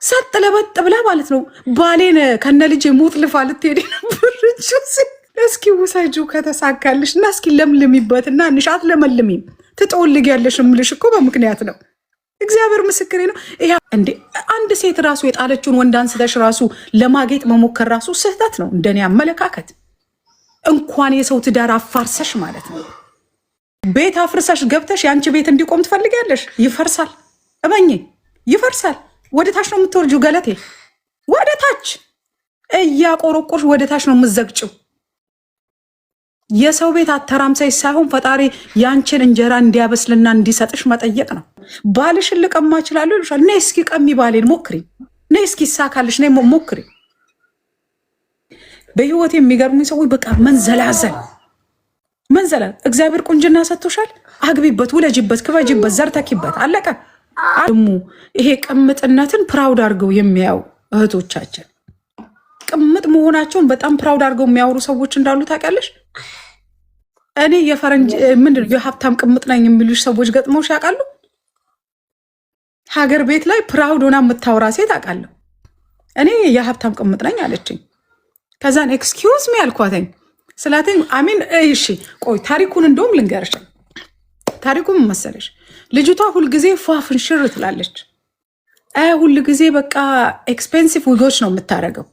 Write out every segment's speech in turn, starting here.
ሰጥ ለበጥ ብላ ማለት ነው። ባሌን ከነ ልጄ ሞት ልፋ ልትሄድ ነበረች። እስኪ ውሰጁ ከተሳካልሽ እና እስኪ ለምልሚበትና ንሻት ለመልሚም ትጠወልጊያለሽ እምልሽ እኮ በምክንያት ነው። እግዚአብሔር ምስክሬ ነው። ይሄ እንዴ አንድ ሴት ራሱ የጣለችውን ወንድ አንስተሽ ራሱ ለማጌጥ መሞከር ራሱ ስህተት ነው እንደኔ አመለካከት። እንኳን የሰው ትዳር አፋርሰሽ ማለት ነው። ቤት አፍርሰሽ ገብተሽ የአንቺ ቤት እንዲቆም ትፈልጊያለሽ? ይፈርሳል። እመኚ ይፈርሳል። ወደ ታች ነው የምትወርጂው ገለቴ፣ ወደ ታች እያቆረቆሽ ወደ ታች ነው የምትዘግጭው። የሰው ቤት አተራምሰሽ ሳይሆን ፈጣሪ ያንቺን እንጀራ እንዲያበስልና እንዲሰጥሽ መጠየቅ ነው። ባልሽን ልቀማ እችላለሁ ይልሻል። ነይ እስኪ ቀሚ ባሌን ሞክሪ፣ ነይ እስኪ ይሳካልሽ፣ ነይ ሞክሪ። በህይወት የሚገርሙኝ ሰዎች በቃ መንዘላዘል። እግዚአብሔር ቁንጅና ሰጥቶሻል፣ አግቢበት፣ ውለጅበት፣ ክበጅበት፣ ዘርተኪበት፣ አለቀ። ደግሞ ይሄ ቅምጥነትን ፕራውድ አድርገው የሚያዩ እህቶቻችን ቅምጥ መሆናቸውን በጣም ፕራውድ አድርገው የሚያወሩ ሰዎች እንዳሉ ታውቂያለሽ። እኔ የፈረንጅ ምንድን የሀብታም ቅምጥ ነኝ የሚሉሽ ሰዎች ገጥመውሽ ያውቃሉ? ሀገር ቤት ላይ ፕራውድ ሆና የምታወራ ሴት አውቃለሁ። እኔ የሀብታም ቅምጥ ነኝ አለችኝ። ከዛን ኤክስኪውዝ ሚ አልኳተኝ ስላተኝ አሚን እሺ ቆይ ታሪኩን እንደውም ልንገርሽ። ታሪኩን መሰለሽ ልጅቷ ሁልጊዜ ፏፍን ሽር ትላለች። ሁልጊዜ በቃ ኤክስፔንሲቭ ዊጎች ነው የምታደርገው።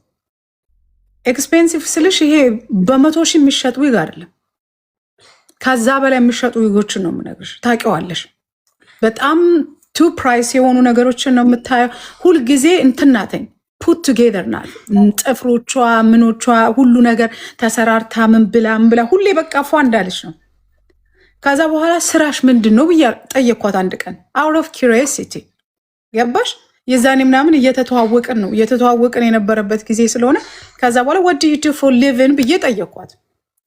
ኤክስፔንሲቭ ስልሽ ይሄ በመቶ ሺህ የሚሸጡ ዊግ አይደለም፣ ከዛ በላይ የሚሸጡ ዊጎችን ነው የምነግርሽ። ታውቂዋለሽ። በጣም ቱ ፕራይስ የሆኑ ነገሮችን ነው የምታየው። ሁልጊዜ እንትናተኝ ፑት ቱጌዘር ናት። ጥፍሮቿ ምኖቿ ሁሉ ነገር ተሰራርታ ምን ብላ ሁሌ በቃ ፏ እንዳለች ነው። ከዛ በኋላ ስራሽ ምንድን ነው ብዬ ጠየኳት አንድ ቀን አውት ኦፍ ኪሪዮሲቲ ገባሽ። የዛኔ ምናምን እየተተዋወቅን የነበረበት ጊዜ ስለሆነ ከዛ በኋላ what do you do for living ብዬ ጠየኳት።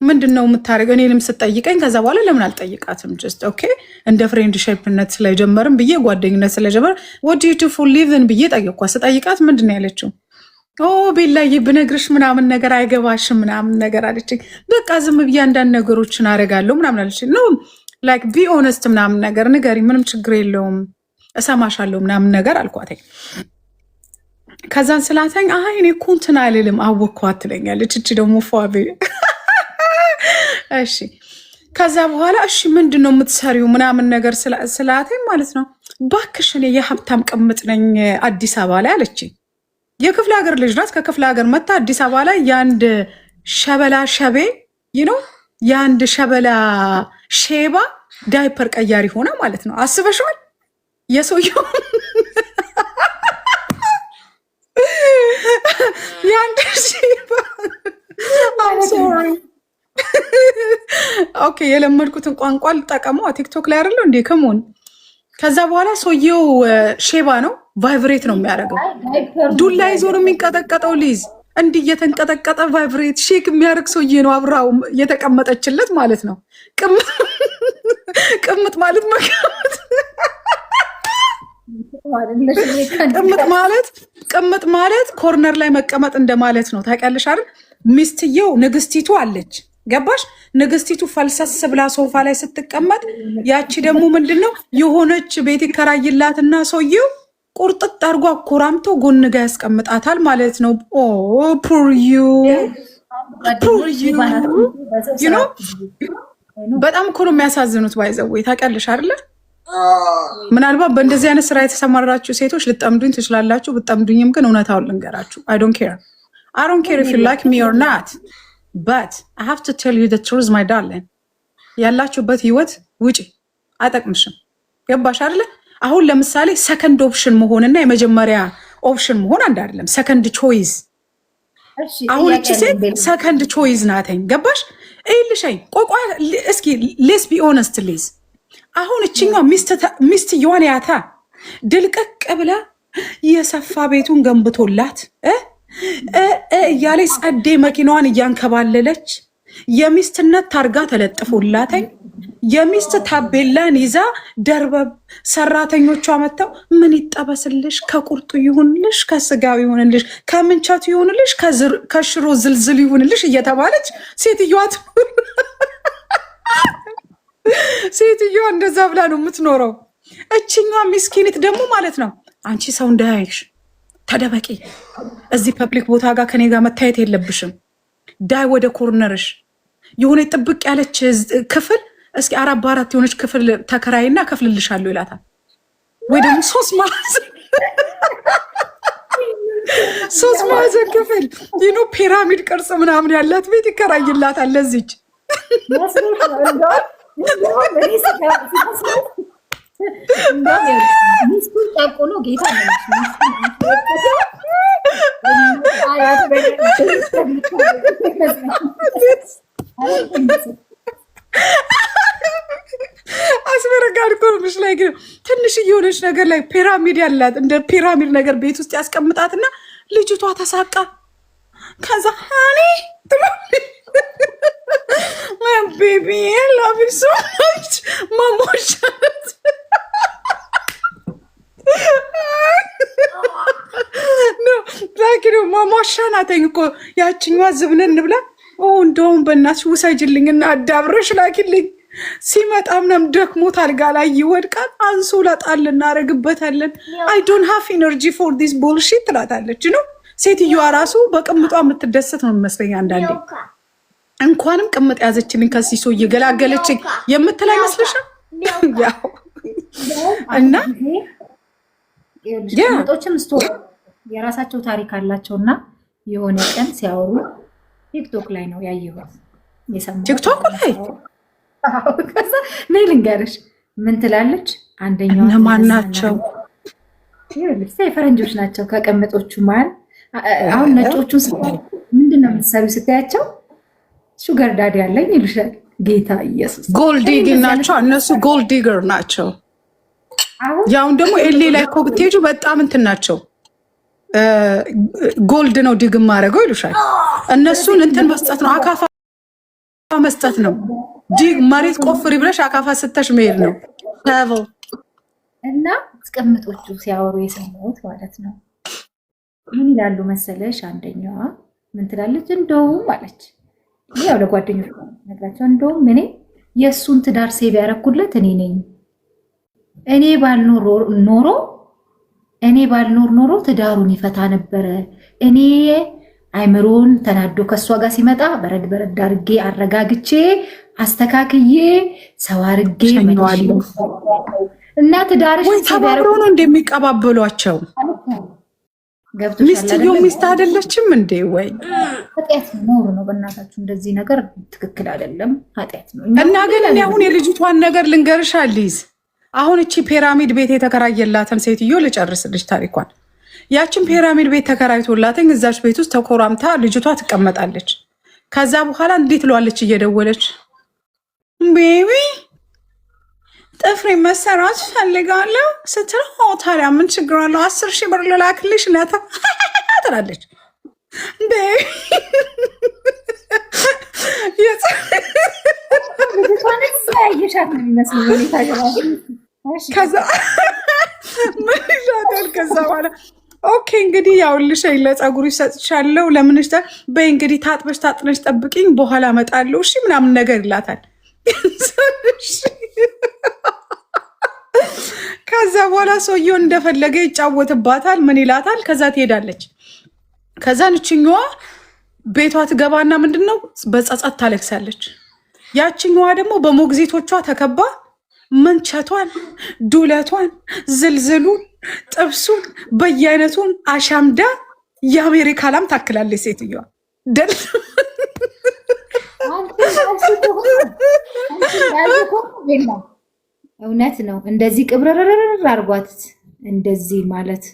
ምንድን ነው የምታደርገው? እኔንም ስጠይቀኝ ከዛ በኋላ ለምን አልጠይቃትም? ጀስት ኦኬ እንደ ፍሬንድሺፕነት ስለጀመርም ብዬ ጓደኝነት ስለጀመር what do you do for living ብዬ ጠየኳት። ስጠይቃት ምንድን ነው ያለችው? ቤላዬ ብነግርሽ ምናምን ነገር አይገባሽም ምናምን ነገር አለችኝ። በቃ ዝም ብዬ አንዳንድ ነገሮችን አደርጋለሁ ምናምን አለችኝ። ኖ ላይክ ቢ ኦነስት ምናምን ነገር ንገሪ፣ ምንም ችግር የለውም እሰማሻለሁ ምናምን ነገር አልኳተኝ። ከዛን ስላተኝ እኔ እኮ እንትን አልልም አወኳት ትለኛለች። እቺ ደግሞ ፏቤ እሺ። ከዛ በኋላ እሺ ምንድን ነው የምትሰሪው ምናምን ነገር ስላተኝ ማለት ነው ባክሽ እኔ የሀብታም ቅምጥ ነኝ አዲስ አበባ ላይ አለችኝ። የክፍለ ሀገር ልጅ ናት። ከክፍለ ሀገር መታ አዲስ አበባ ላይ የአንድ ሸበላ ሸቤ የአንድ ሸበላ ሼባ ዳይፐር ቀያሪ ሆነ ማለት ነው። አስበሽዋል? የሰውየው የአንድ ሼባ ኦኬ፣ የለመድኩትን ቋንቋ ልጠቀመው ቲክቶክ ላይ አይደለው እንዴ ከመሆን። ከዛ በኋላ ሰውየው ሼባ ነው፣ ቫይብሬት ነው የሚያደርገው። ዱላ ይዞ ነው የሚንቀጠቀጠው። ሊዝ እንዲህ እየተንቀጠቀጠ ቫይብሬት ሼክ የሚያደርግ ሰውዬ ነው አብራው እየተቀመጠችለት ማለት ነው። ቅምጥ ማለት ቅምጥ ማለት ኮርነር ላይ መቀመጥ እንደማለት ነው። ታውቂያለሽ አይደል? ሚስትየው ንግስቲቱ አለች፣ ገባሽ? ንግስቲቱ ፈልሰስ ብላ ሶፋ ላይ ስትቀመጥ፣ ያቺ ደግሞ ምንድነው የሆነች ቤት ይከራይላትና ሰውየው ቁርጥጥ አድርጎ አኮራምቶ ጎን ጋ ያስቀምጣታል ማለት ነው። በጣም እኮ ነው የሚያሳዝኑት። ባይዘዌ ታውቂያለሽ አይደለ? ምናልባት በእንደዚህ አይነት ስራ የተሰማራችሁ ሴቶች ልጠምዱኝ ትችላላችሁ። ብጠምዱኝም ግን እውነታውን ልንገራችሁ። I don't care if you like me or not, but I have to tell you the truth my darling. ያላችሁበት ህይወት ውጪ፣ አይጠቅምሽም። ገባሽ አይደለ? አሁን ለምሳሌ ሰከንድ ኦፕሽን መሆንና የመጀመሪያ ኦፕሽን መሆን አንድ አይደለም። ሰከንድ ቾይዝ። አሁን እቺ ሴት ሰከንድ ቾይዝ ናተኝ። ገባሽ? ይልሽኝ ቆቋ እስኪ ሌስ ቢ ኦነስት ሊዝ አሁን እችኛው ሚስትየዋን ያታ ድልቅቅ ብላ የሰፋ ቤቱን ገንብቶላት እያለች ጸዴ መኪናዋን እያንከባለለች የሚስትነት ታርጋ ተለጥፎላተኝ የሚስት ታቤላን ይዛ ደርበብ ሰራተኞቿ መጥተው ምን ይጠበስልሽ፣ ከቁርጡ ይሁንልሽ፣ ከስጋው ይሁንልሽ፣ ከምንቸቱ ይሁንልሽ፣ ከሽሮ ዝልዝል ይሁንልሽ እየተባለች ሴትዮዋ እንደዛ ብላ ነው የምትኖረው። እችኛ ሚስኪኒት ደግሞ ማለት ነው አንቺ ሰው እንዳያይሽ ተደበቂ። እዚህ ፐብሊክ ቦታ ጋር ከኔ ጋር መታየት የለብሽም። ዳይ ወደ ኮርነርሽ። የሆነ ጥብቅ ያለች ክፍል እስኪ 4x4 የሆነች ክፍል ተከራይና ከፍልልሻለሁ ይላታል። ወይ ደግሞ 3 ማዕዘን ክፍል ፒራሚድ ቅርጽ ምናምን ያላት ቤት ይከራይላታል ለዚች አስበረጋድ ኮርምሽ ላይ ግን ትንሽ እየሆነች ነገር ላይ ፒራሚድ ያላት እንደ ፒራሚድ ነገር ቤት ውስጥ ያስቀምጣትና ልጅቷ ተሳቃ ከዛ ሃኒ ቤቢ ላቭ ዩ ሶ ማች ማሞሻት ላኪ ማሟሻ ናተኝ እኮ ያችኛዋ ዝብነን ብላ እንደውም በእናትሽ ውሰጅልኝና አዳብረሽ ላኪልኝ። ሲመጣ ምናምን ደክሞት አልጋ ላይ ይወድቃል። አንሶላ ጣል እናደርግበታለን። አይ ዶንት ሃቭ ኢነርጂ ፎር ዲስ ቡልሺት ትላታለች ነው። ሴትዮዋ ራሱ በቅምጧ የምትደሰት ነው የሚመስለኝ አንዳንዴ። እንኳንም ቅምጥ ያዘችልኝ ከሲሶ እየገላገለችኝ የምትል አይመስልሽም? ያው እና ቅምጦችም የራሳቸው ታሪክ አላቸው እና የሆነ ቀን ሲያወሩ ቲክቶክ ላይ ነው ያየሁት። ቲክቶክ ላይ ከዛ ነይ ልንገርሽ ምን ትላለች አንደኛዋ እነማን ናቸው? ፈረንጆች ናቸው ከቀምጦቹ መሀል። አሁን ነጮቹን ምንድን ነው የምትሰሪው ስታያቸው ሹገር ዳዲ ያለኝ ይሉሻል። ጌታ ኢየሱስ ጎልዲግር ናቸው እነሱ፣ ጎልዲግር ናቸው። ያውን ደግሞ ኤሌ ላይ እኮ ብትሄጁ በጣም እንትን ናቸው። ጎልድ ነው ዲግ ማድረገው ይሉሻል። እነሱን እንትን መስጠት ነው፣ አካፋ መስጠት ነው። ዲግ መሬት ቆፍሪ ብለሽ አካፋ ስተሽ መሄድ ነው። እና ቅምጦቹ ሲያወሩ የሰማሁት ማለት ነው። ምን ይላሉ መሰለሽ? አንደኛዋ ምን ትላለች? እንደውም አለች ያው ለጓደኞች ነግራቸው፣ እንደውም እኔ የእሱን ትዳር ሴብ ያደረኩለት እኔ ነኝ። እኔ ባልኖር ኖሮ ትዳሩን ይፈታ ነበረ። እኔ አይምሮን ተናዶ ከእሷ ጋር ሲመጣ በረድ በረድ አድርጌ አረጋግቼ አስተካክዬ ሰው አድርጌ እና ትዳርሽ ተባብሮ ነው እንደሚቀባበሏቸው። ሚስትየው ሚስት አይደለችም እንዴ? ወይ ኃጢአት ኖር ነው። በእናታችሁ እንደዚህ ነገር ትክክል አይደለም፣ ኃጢአት ነው። እና ግን እኔ አሁን የልጅቷን ነገር ልንገርሽ አሊዝ። አሁን እቺ ፒራሚድ ቤት የተከራየላትን ሴትዮ ልጨርስልሽ ታሪኳን። ያችን ፒራሚድ ቤት ተከራይቶላትን እዛች ቤት ውስጥ ተኮራምታ ልጅቷ ትቀመጣለች። ከዛ በኋላ እንዴት ለዋለች እየደወለች ቤቢ ጥፍሬ መሰራት ፈልጋለሁ ስትል ታዲያ ምን ችግር አለው? 10,000 ብር ልላክልሽ ነታ ትላለች። ከዛ በኋላ ኦኬ እንግዲህ ያውልሽ ለፀጉር ይሰጥሻለሁ ለምንሽ በይ እንግዲህ ታጥበሽ ታጥነሽ ጠብቂኝ በኋላ እመጣለሁ እሺ ምናምን ነገር ይላታል። ከዛ በኋላ ሰውየው እንደፈለገ ይጫወትባታል። ምን ይላታል? ከዛ ትሄዳለች። ከዛ ንችኛዋ ቤቷ ትገባና ምንድነው በጸጸት ታለቅሳለች። ያችኛዋ ደግሞ በሞግዚቶቿ ተከባ መንቸቷን፣ ዱለቷን፣ ዝልዝሉን፣ ጥብሱን በየአይነቱን አሻምዳ የአሜሪካ ላም ታክላለች ሴትዮዋ። እውነት ነው። እንደዚህ ቅብረረረ አርጓት እንደዚህ ማለት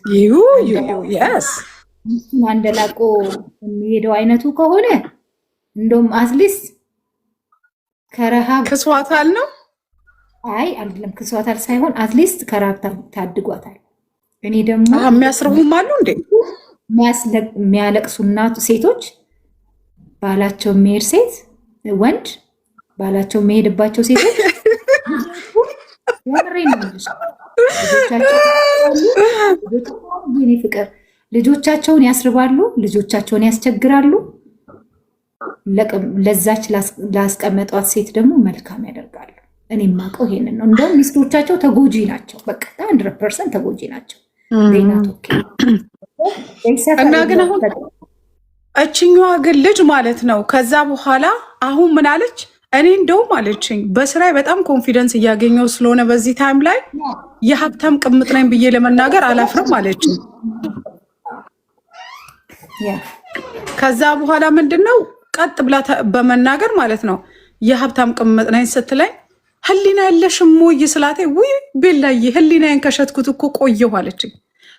አንደላቆ የሚሄደው አይነቱ ከሆነ እንደውም አትሊስት ከረሃብ ክስዋታል ነው። አይ አይደለም ክስዋታል ሳይሆን አትሊስት ከረሃብ ታድጓታል። እኔ ደግሞ የሚያስርቡም አሉ እንዴ የሚያለቅሱ እናቱ ሴቶች ባላቸው የሚሄድ ሴት ወንድ ባላቸው የሚሄድባቸው ሴቶች ፍቅር ልጆቻቸውን ያስርባሉ፣ ልጆቻቸውን ያስቸግራሉ። ለዛች ላስቀመጧት ሴት ደግሞ መልካም ያደርጋሉ። እኔ የማውቀው ይሄንን ነው። እንደውም ሚስቶቻቸው ተጎጂ ናቸው። በቃ 100% ተጎጂ ናቸው። እና ግን አሁን እችኛዋ ግን ልጅ ማለት ነው ከዛ በኋላ አሁን ምን አለች? እኔ እንደውም አለችኝ በስራዬ በጣም ኮንፊደንስ እያገኘው ስለሆነ በዚህ ታይም ላይ የሀብታም ቅምጥ ነኝ ብዬ ለመናገር አላፍርም አለችኝ። ከዛ በኋላ ምንድን ነው ቀጥ ብላ በመናገር ማለት ነው የሀብታም ቅምጥ ነኝ ስትለኝ ህሊና የለሽም ወይ ስላቴ ውይ ቤላዬ ህሊናዬን ከሸጥኩት እኮ ቆየሁ አለችኝ።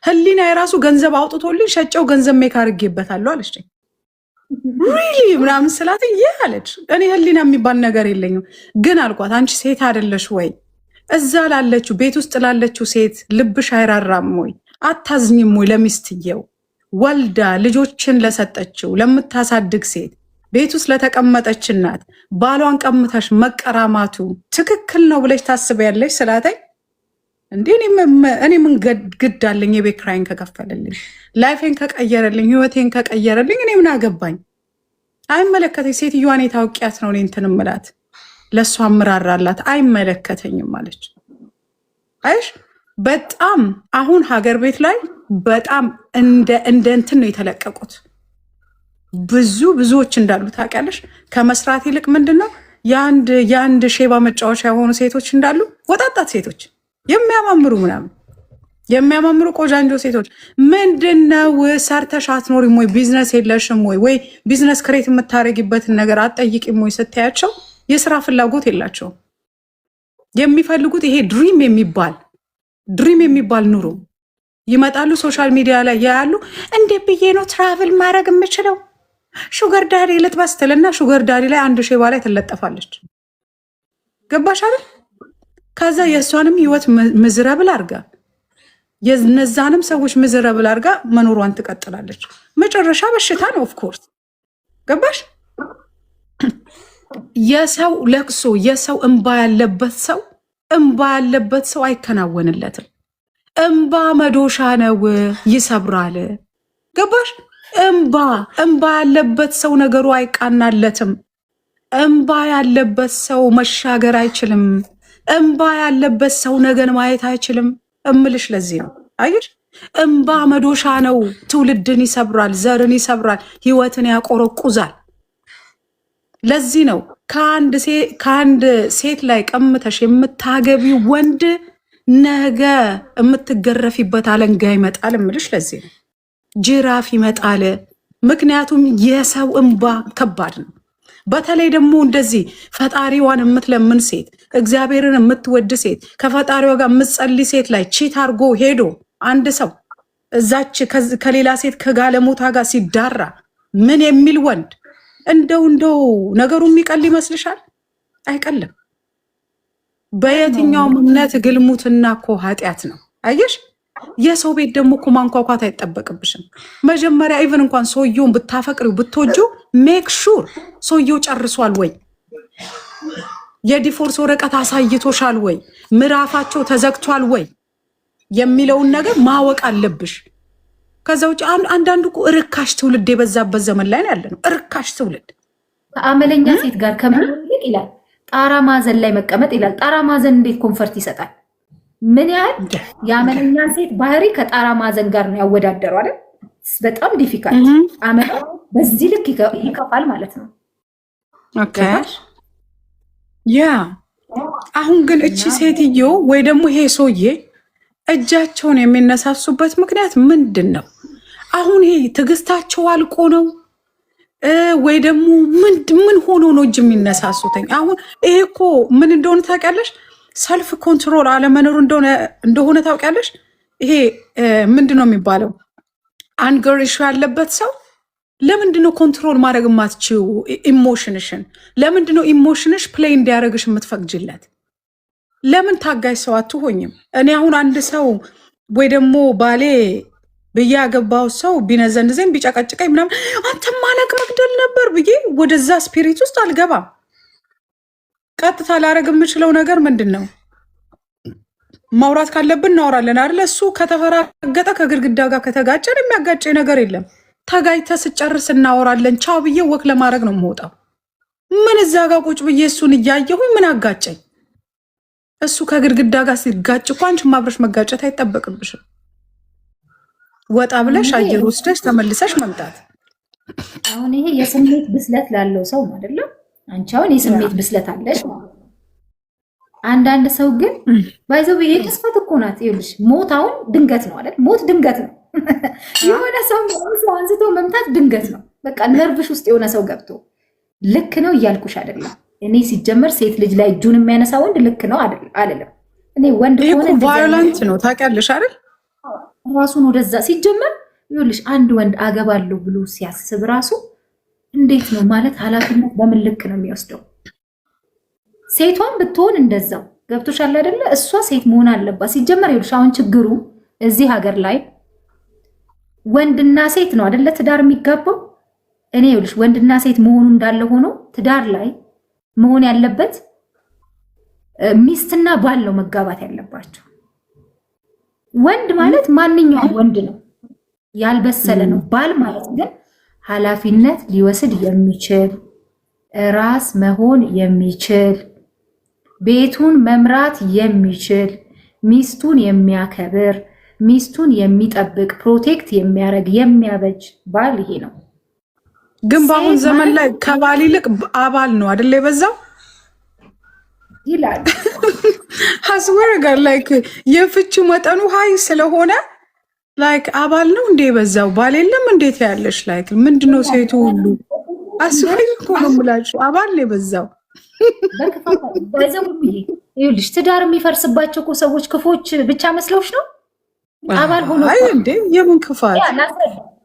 ህሊና የራሱ ገንዘብ አውጥቶልኝ ሸጨው ገንዘብ ሜክ አድርጌበታለሁ አለችኝ። ሪሊ ምናምን ስላት ይህ አለች። እኔ ህሊና የሚባል ነገር የለኝም ግን አልኳት አንቺ ሴት አይደለሽ ወይ? እዛ ላለችው ቤት ውስጥ ላለችው ሴት ልብሽ አይራራም ወይ? አታዝኝም ወይ? ለሚስትየው ወልዳ ልጆችን ለሰጠችው ለምታሳድግ ሴት ቤት ውስጥ ለተቀመጠች እናት ባሏን ቀምተሽ መቀራማቱ ትክክል ነው ብለሽ ታስቢያለሽ ስላተኝ እንዴ እኔ ምን ግድ አለኝ? የቤት ኪራይን ከከፈለልኝ ላይፌን ከቀየረልኝ ህይወቴን ከቀየረልኝ እኔ ምን አገባኝ? አይመለከተኝ። ሴትዮዋን የታውቂያት ነው እኔ እንትን እምላት ለእሷ አምራራላት አይመለከተኝም አለች። አይሽ በጣም አሁን ሀገር ቤት ላይ በጣም እንደ እንትን ነው የተለቀቁት። ብዙዎች እንዳሉ ታውቂያለሽ። ከመስራት ይልቅ ምንድን ነው የአንድ ሼባ መጫወቻ የሆኑ ሴቶች እንዳሉ ወጣጣት ሴቶች የሚያማምሩ ምናምን የሚያማምሩ ቆጃንጆ ሴቶች ምንድነው ሰርተሽ አትኖሪም ወይ? ቢዝነስ የለሽም ወይ? ወይ ቢዝነስ ክሬት የምታደርጊበትን ነገር አትጠይቂም ወይ? ስታያቸው የስራ ፍላጎት የላቸውም። የሚፈልጉት ይሄ ድሪም የሚባል ኑሮ ይመጣሉ። ሶሻል ሚዲያ ላይ ያያሉ። እንዴት ብዬ ነው ትራቭል ማድረግ የምችለው? ሹገር ዳዲ ልጥበስ ትልና ሹገር ዳዲ ላይ አንድ ሼባ ላይ ትለጠፋለች። ገባሽ አይደል? ከዛ የእሷንም ህይወት ምዝረብል አርጋ የነዛንም ሰዎች ምዝረብል አርጋ መኖሯን ትቀጥላለች። መጨረሻ በሽታ ነው። ኦፍኮርስ ገባሽ? የሰው ለቅሶ የሰው እንባ ያለበት ሰው አይከናወንለትም። እንባ መዶሻ ነው፣ ይሰብራል። ገባሽ? እንባ ያለበት ሰው ነገሩ አይቃናለትም። እንባ ያለበት ሰው መሻገር አይችልም። እንባ ያለበት ሰው ነገን ማየት አይችልም እምልሽ ለዚህ ነው። አየሽ፣ እንባ መዶሻ ነው። ትውልድን ይሰብራል፣ ዘርን ይሰብራል፣ ህይወትን ያቆረቁዛል። ለዚህ ነው ከአንድ ሴት ላይ ቀምተሽ የምታገቢ ወንድ ነገ የምትገረፊበት አለንጋ ይመጣል እምልሽ ለዚህ ነው። ጅራፍ ይመጣል። ምክንያቱም የሰው እንባ ከባድ ነው። በተለይ ደግሞ እንደዚህ ፈጣሪዋን የምትለምን ሴት፣ እግዚአብሔርን የምትወድ ሴት፣ ከፈጣሪዋ ጋር የምትጸልይ ሴት ላይ ቺት አርጎ ሄዶ አንድ ሰው እዛች ከሌላ ሴት ከጋለሞታ ጋር ሲዳራ ምን የሚል ወንድ እንደው ነገሩ የሚቀል ይመስልሻል? አይቀልም። በየትኛውም እምነት ግልሙትና እኮ ኃጢአት ነው። አየሽ፣ የሰው ቤት ደግሞ እኮ ማንኳኳት አይጠበቅብሽም። መጀመሪያ ኢቨን እንኳን ሰውየውን ብታፈቅሪው ብትወጁ ሜክ ሹር ሰውየው ጨርሷል ወይ፣ የዲፎርስ ወረቀት አሳይቶሻል ወይ፣ ምዕራፋቸው ተዘግቷል ወይ የሚለውን ነገር ማወቅ አለብሽ። ከዛ ውጭ አንዳንዱ ርካሽ ትውልድ የበዛበት ዘመን ላይ ያለ ነው። ርካሽ ትውልድ ከአመለኛ ሴት ጋር ከምንልቅ ይላል ጣራ ማዘን ላይ መቀመጥ ይላል። ጣራ ማዘን እንዴት ኮንፈርት ይሰጣል? ምን ያህል የአመለኛ ሴት ባህሪ ከጣራ ማዘን ጋር ነው ያወዳደሩ አይደል? በጣም ዲፊካልት አመለ በዚህ ልክ ይከፋል ማለት ነው። ኦኬ ያ አሁን ግን እቺ ሴትዮ ወይ ደግሞ ይሄ ሰውዬ እጃቸውን የሚነሳሱበት ምክንያት ምንድን ነው? አሁን ይሄ ትዕግስታቸው አልቆ ነው ወይ ደግሞ ምን ሆኖ ነው እጅ የሚነሳሱትኝ? አሁን ይሄ እኮ ምን እንደሆነ ታውቂያለሽ? ሰልፍ ኮንትሮል አለመኖሩ እንደሆነ ታውቂያለሽ? ይሄ ምንድን ነው የሚባለው? አንገር ኢሹ ያለበት ሰው ለምንድን ነው ኮንትሮል ማድረግ የማትችይው ኢሞሽንሽን? ለምንድን ነው ኢሞሽንሽ ፕሌይ እንዲያደርግሽ የምትፈቅጅለት? ለምን ታጋሽ ሰው አትሆኝም? እኔ አሁን አንድ ሰው ወይ ደግሞ ባሌ ብዬ ያገባው ሰው ቢነዘንዘኝ ቢጨቀጭቀኝ ምናምን አንተ ማለቅ መግደል ነበር ብዬ ወደዛ ስፒሪት ውስጥ አልገባም። ቀጥታ ላረግ የምችለው ነገር ምንድን ነው? ማውራት ካለብን እናወራለን አይደለ? እሱ ከተፈራገጠ ከግድግዳ ጋር ከተጋጨን የሚያጋጨኝ ነገር የለም። ተጋጭተ ስጨርስ እናወራለን። ቻው ብዬ ወክ ለማድረግ ነው የምወጣው። ምን እዛ ጋር ቁጭ ብዬ እሱን እያየሁኝ ምን አጋጨኝ? እሱ ከግድግዳ ጋር ሲጋጭ እኮ አንቺ ማብረሽ መጋጨት አይጠበቅብሽም። ወጣ ብለሽ አየር ወስደሽ ተመልሰሽ መምጣት። አሁን ይሄ የስሜት ብስለት ላለው ሰው ነው አይደለም? አንቺ አሁን የስሜት ብስለት አለሽ። አንዳንድ ሰው ግን ባይዘው የቅስፈት እኮ ናት። ይኸውልሽ ሞት አሁን ድንገት ነው አይደል? ሞት ድንገት ነው። የሆነ ሰው አንስቶ መምታት ድንገት ነው። በቃ ነርቭሽ ውስጥ የሆነ ሰው ገብቶ ልክ ነው እያልኩሽ አይደለም። እኔ ሲጀመር ሴት ልጅ ላይ እጁን የሚያነሳ ወንድ ልክ ነው አይደለም። እኔ ወንድ ሆነ ቫዮለንት ነው ታውቂያለሽ አይደል? ራሱን ወደዛ ሲጀመር ይኸውልሽ አንድ ወንድ አገባለሁ ብሎ ሲያስብ ራሱ እንዴት ነው ማለት ኃላፊነት በምን ልክ ነው የሚወስደው? ሴቷን ብትሆን እንደዛው ገብቶሻል አይደለ? እሷ ሴት መሆን አለባት ሲጀመር። ይኸውልሽ አሁን ችግሩ እዚህ ሀገር ላይ ወንድና ሴት ነው አይደለ ትዳር የሚጋባው። እኔ ይኸውልሽ ወንድና ሴት መሆኑ እንዳለ ሆኖ ትዳር ላይ መሆን ያለበት ሚስትና ባል ነው መጋባት ያለባቸው። ወንድ ማለት ማንኛውም ወንድ ነው፣ ያልበሰለ ነው። ባል ማለት ግን ኃላፊነት ሊወስድ የሚችል ራስ መሆን የሚችል ቤቱን መምራት የሚችል ሚስቱን የሚያከብር ሚስቱን የሚጠብቅ ፕሮቴክት የሚያደርግ የሚያበጅ ባል ይሄ ነው። ግን በአሁን ዘመን ላይ ከባል ይልቅ አባል ነው አይደል የበዛው ይላል። ሀስወር ጋር ላይክ የፍቺ መጠኑ ሀይ ስለሆነ ላይክ አባል ነው እንደ የበዛው ባል የለም እንዴት ያለሽ ላይክ ምንድነው ሴቱ ሁሉ አስወር እኮ ነው የምላችሁ አባል የበዛው። ይኸውልሽ ትዳር የሚፈርስባቸው እኮ ሰዎች ክፎች ብቻ መስለውሽ ነው አባል ሆኖ አይ እንዴ የምን ክፋት?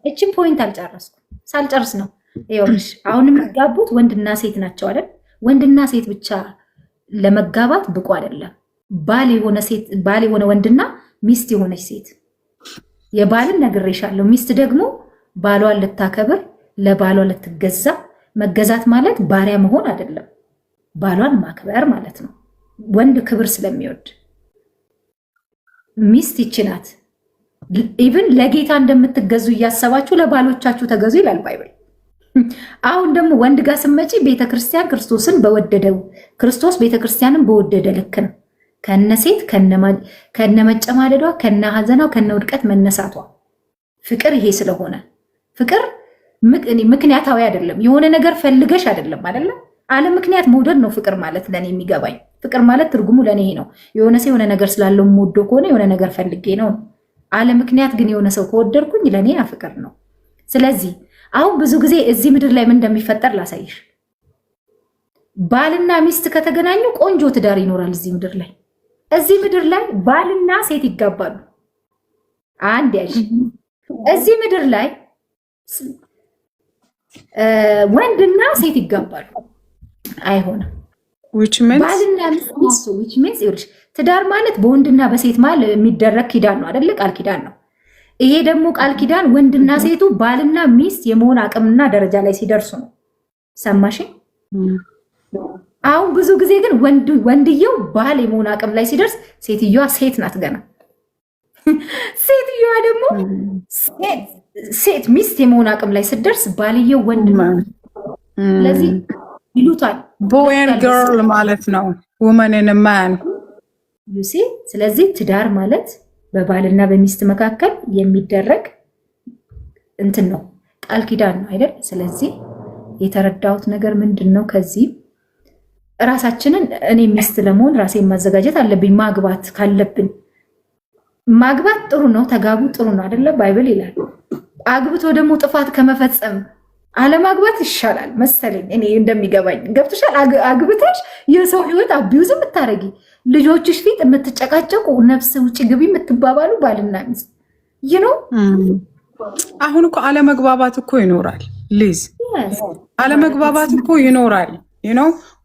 እቺን ፖይንት አልጨረስኩም። ሳልጨርስ ነው ይኸውልሽ አሁን የሚጋቡት ወንድና ሴት ናቸው አይደል? ወንድና ሴት ብቻ ለመጋባት ብቁ አይደለም። ባል የሆነ ወንድና ሚስት የሆነች ሴት የባልን ነግሬሻለሁ። ሚስት ደግሞ ባሏን ልታከብር ለባሏ ልትገዛ። መገዛት ማለት ባሪያ መሆን አይደለም፣ ባሏን ማክበር ማለት ነው። ወንድ ክብር ስለሚወድ ሚስት ይችናት። ኢቭን ለጌታ እንደምትገዙ እያሰባችሁ ለባሎቻችሁ ተገዙ ይላል ባይብል። አሁን ደግሞ ወንድ ጋር ስመጪ ቤተክርስቲያን ክርስቶስን በወደደው ክርስቶስ ቤተክርስቲያንን በወደደ ልክ ነው። ከነ ሴት ከነ መጨማደዷ ከነ ሀዘናው ከነ ውድቀት መነሳቷ ፍቅር ይሄ ስለሆነ ፍቅር ምክንያታዊ አይደለም። የሆነ ነገር ፈልገሽ አይደለም አይደለም አለ ምክንያት መውደድ ነው ፍቅር ማለት ለኔ የሚገባኝ። ፍቅር ማለት ትርጉሙ ለኔ ይሄ ነው። የሆነ ሰው የሆነ ነገር ስላለው ሞዶ ከሆነ የሆነ ነገር ፈልጌ ነው። አለ ምክንያት ግን የሆነ ሰው ከወደድኩኝ ለኔ ያ ፍቅር ነው። ስለዚህ አሁን ብዙ ጊዜ እዚህ ምድር ላይ ምን እንደሚፈጠር ላሳይሽ። ባልና ሚስት ከተገናኙ ቆንጆ ትዳር ይኖራል እዚህ ምድር ላይ። እዚህ ምድር ላይ ባልና ሴት ይጋባሉ። አንድ ያዥ እዚህ ምድር ላይ ወንድና ሴት ይጋባሉ። አይሆንም። ባልና ሚስት which means ይኸውልሽ ትዳር ማለት በወንድና በሴት መሀል የሚደረግ ኪዳን ነው አይደለ? ቃል ኪዳን ነው። ይሄ ደግሞ ቃል ኪዳን ወንድና ሴቱ ባልና ሚስት የመሆን አቅምና ደረጃ ላይ ሲደርሱ ነው። ሰማሽ? አሁን ብዙ ጊዜ ግን ወንድየው ባል የመሆን አቅም ላይ ሲደርስ ሴትዮዋ ሴት ናት ገና። ሴትዮዋ ደግሞ ሴት ሚስት የመሆን አቅም ላይ ስትደርስ ባልየው ወንድ ነው። ስለዚህ ይሉታል ቦይ ኤንድ ገርል ማለት ነው። ውመን ኤንድ ማን ዩሲ። ስለዚህ ትዳር ማለት በባልና በሚስት መካከል የሚደረግ እንትን ነው፣ ቃል ኪዳን ነው አይደል? ስለዚህ የተረዳሁት ነገር ምንድን ነው? ከዚህ ራሳችንን እኔ ሚስት ለመሆን ራሴን ማዘጋጀት አለብኝ። ማግባት ካለብን ማግባት ጥሩ ነው፣ ተጋቡ ጥሩ ነው አይደለ? ባይብል ይላል። አግብቶ ደግሞ ጥፋት ከመፈጸም አለማግባት ይሻላል መሰለኝ እኔ እንደሚገባኝ። ገብቶሻል? አግብተሽ የሰው ህይወት አቢዩዝ የምታረጊ ልጆችሽ ፊት የምትጨቃጨቁ ነፍስ ውጭ ግቢ የምትባባሉ ባልና ሚስት ይኖ። አሁን እኮ አለመግባባት እኮ ይኖራል ሊዝ፣ አለመግባባት እኮ ይኖራል።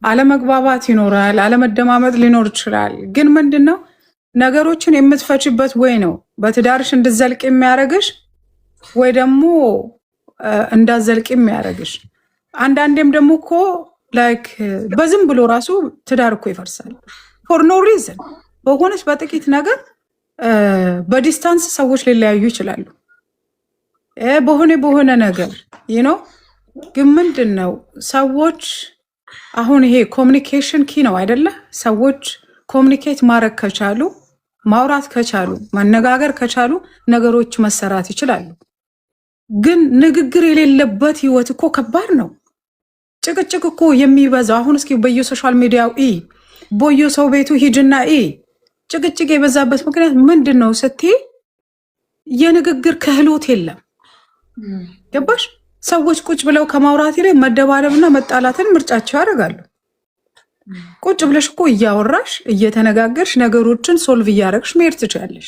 አለመግባባት ይኖራል፣ አለመደማመጥ ሊኖር ይችላል። ግን ምንድነው ነገሮችን የምትፈችበት ወይ ነው በትዳርሽ እንድዘልቅ የሚያደርግሽ ወይ ደግሞ እንዳዘልቅ የሚያደርግሽ። አንዳንዴም ደግሞ እኮ ላይክ በዝም ብሎ ራሱ ትዳር እኮ ይፈርሳል። ፎር ኖ ሪዝን በሆነች በጥቂት ነገር በዲስታንስ ሰዎች ሊለያዩ ይችላሉ። በሆነ ነገር ግን ምንድን ነው ሰዎች አሁን ይሄ ኮሚኒኬሽን ኪ ነው አይደለ? ሰዎች ኮሚኒኬት ማድረግ ከቻሉ ማውራት ከቻሉ መነጋገር ከቻሉ ነገሮች መሰራት ይችላሉ። ግን ንግግር የሌለበት ህይወት እኮ ከባድ ነው። ጭቅጭቅ እኮ የሚበዛው አሁን እስኪ በየሶሻል ሚዲያው በየሰው ቤቱ ሂጅና ጭቅጭቅ የበዛበት ምክንያት ምንድን ነው ስትይ የንግግር ክህሎት የለም። ገባሽ? ሰዎች ቁጭ ብለው ከማውራት ይልቅ መደባደብና መጣላትን ምርጫቸው ያደርጋሉ። ቁጭ ብለሽ እኮ እያወራሽ እየተነጋገርሽ ነገሮችን ሶልቭ እያደረግሽ መሄድ ትችላለሽ።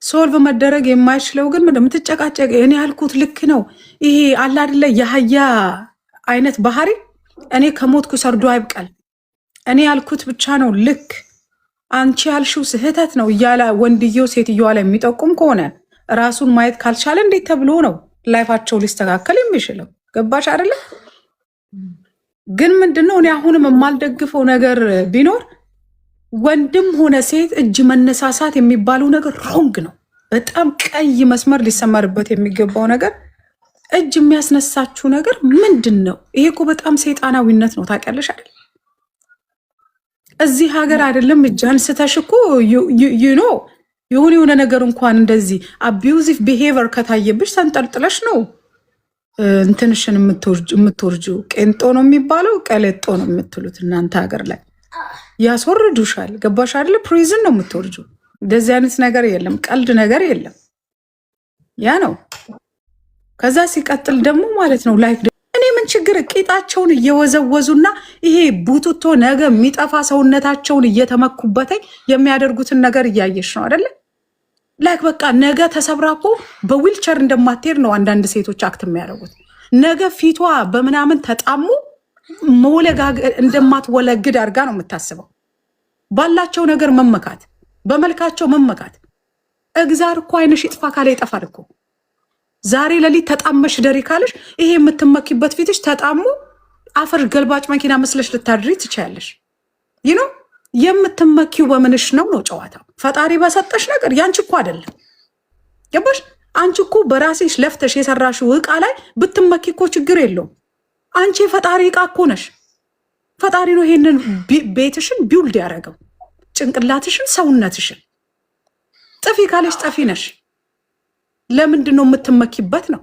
ሶልቭ መደረግ የማይችለው ግን ምንድን የምትጨቃጨቅ እኔ ያልኩት ልክ ነው ይሄ አለ አይደለ የአህያ አይነት ባህሪ እኔ ከሞትኩ ሰርዶ አይብቀል እኔ ያልኩት ብቻ ነው ልክ አንቺ ያልሽው ስህተት ነው እያለ ወንድየው ሴትዮዋ ላይ የሚጠቁም ከሆነ ራሱን ማየት ካልቻለ እንዴት ተብሎ ነው ላይፋቸው ሊስተካከል የሚችለው? ገባሽ አይደለ? ግን ምንድነው እኔ አሁንም የማልደግፈው ነገር ቢኖር ወንድም ሆነ ሴት እጅ መነሳሳት የሚባለው ነገር ሮንግ ነው። በጣም ቀይ መስመር ሊሰመርበት የሚገባው ነገር እጅ የሚያስነሳችሁ ነገር ምንድን ነው? ይሄ እኮ በጣም ሰይጣናዊነት ነው። ታውቂያለሽ አይደል? እዚህ ሀገር አይደለም እጅ አንስተሽ እኮ የሆነ ነገር እንኳን እንደዚህ አቢዩዚቭ ቢሄቨር ከታየብሽ ተንጠልጥለሽ ነው እንትንሽን የምትወርጂው። ቄንጦ ነው የሚባለው ቀለጦ ነው የምትሉት እናንተ ሀገር ላይ ያስወርዱሻል። ገባሽ አይደለ? ፕሪዝን ነው የምትወርጂው። እንደዚህ አይነት ነገር የለም፣ ቀልድ ነገር የለም። ያ ነው። ከዛ ሲቀጥል ደግሞ ማለት ነው ላይክ እኔ ምን ችግር ቂጣቸውን እየወዘወዙና ይሄ ቡቱቶ ነገ የሚጠፋ ሰውነታቸውን እየተመኩበተኝ የሚያደርጉትን ነገር እያየሽ ነው አይደለ? ላይክ በቃ ነገ ተሰብራኮ በዊልቸር እንደማትሄድ ነው አንዳንድ ሴቶች አክት የሚያደርጉት። ነገ ፊቷ በምናምን ተጣሙ እንደማትወለግድ አድርጋ ነው የምታስበው። ባላቸው ነገር መመካት፣ በመልካቸው መመካት። እግዚአብሔር እኮ አይንሽ ይጥፋ ካለ ይጠፋል እኮ። ዛሬ ለሊት ተጣመሽ ደሪ ካለሽ ይሄ የምትመኪበት ፊትሽ ተጣሙ አፈር ገልባጭ መኪና መስለሽ ልታድሪ ትችያለሽ። ይኖ የምትመኪው በምንሽ ነው ጨዋታው። ፈጣሪ በሰጠሽ ነገር ያንቺ እኮ አይደለም። ገባሽ? አንቺ እኮ በራስሽ ለፍተሽ የሰራሽው ዕቃ ላይ ብትመኪ እኮ ችግር የለውም። አንቺ የፈጣሪ ዕቃ እኮ ነሽ። ፈጣሪ ነው ይሄንን ቤትሽን ቢውልድ ያደረገው፣ ጭንቅላትሽን፣ ሰውነትሽን። ጥፊ ካለሽ ጠፊ ነሽ። ለምንድን ነው የምትመኪበት ነው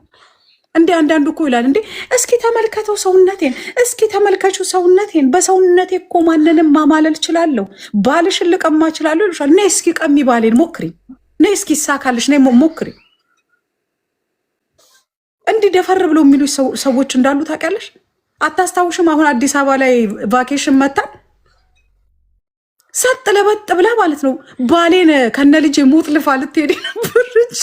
እንዴ? አንዳንዱ እኮ ይላል እንዴ እስኪ ተመልከተው ሰውነቴን፣ እስኪ ተመልከችው ሰውነቴን፣ በሰውነቴ እኮ ማንንም ማማለል እችላለሁ፣ ባልሽን ልቀማ እችላለሁ ይልሻል። ነይ እስኪ ቀሚ ባሌን ሞክሪ፣ ነይ እስኪ ይሳካልሽ፣ ነይ ሞክሪ። እንዲህ ደፈር ብሎ የሚሉ ሰዎች እንዳሉ ታውቂያለሽ? አታስታውሽም? አሁን አዲስ አበባ ላይ ቫኬሽን መጣን ሰጥ ለበጥ ብላ ማለት ነው ባሌን ከነ ልጄ ሞት ልፋ ልትሄድ ነበረች።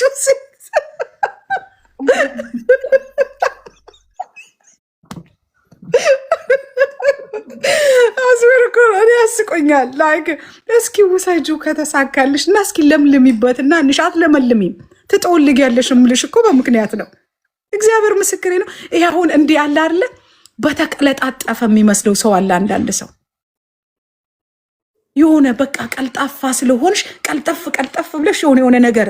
አስበርኩ እኔ ያስቆኛል። ላይክ እስኪ ውሰጁ ከተሳካልሽ እና እስኪ ለምልሚበትና ንሻት ለመልሚም ትጠውልጊያለሽ እምልሽ እኮ በምክንያት ነው። እግዚአብሔር ምስክሬ ነው። ይሄ አሁን እንዲህ ያለ አይደለ በተቀለጣጠፈ የሚመስለው ሰው አለ። አንዳንድ ሰው የሆነ በቃ ቀልጣፋ ስለሆንሽ ቀልጠፍ ብለሽ የሆነ ነገር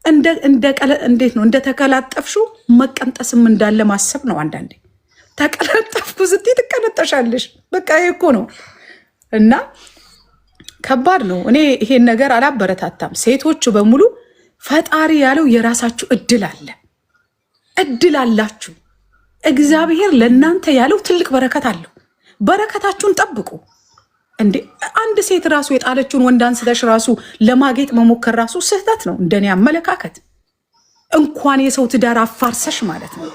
እንዴት ነው እንደተቀላጠፍሽው መቀንጠስም እንዳለ ማሰብ ነው። አንዳንዴ ተቀላጠፍኩ ስትይ ትቀነጠሻለሽ። በቃ ይሄ እኮ ነው እና ከባድ ነው። እኔ ይሄን ነገር አላበረታታም። ሴቶች በሙሉ ፈጣሪ ያለው የራሳችሁ እድል አላችሁ። እግዚአብሔር ለእናንተ ያለው ትልቅ በረከት አለው። በረከታችሁን ጠብቁ። እንዴ አንድ ሴት ራሱ የጣለችውን ወንድ አንስተሽ ራሱ ለማጌጥ መሞከር ራሱ ስህተት ነው እንደኔ አመለካከት። እንኳን የሰው ትዳር አፋርሰሽ ማለት ነው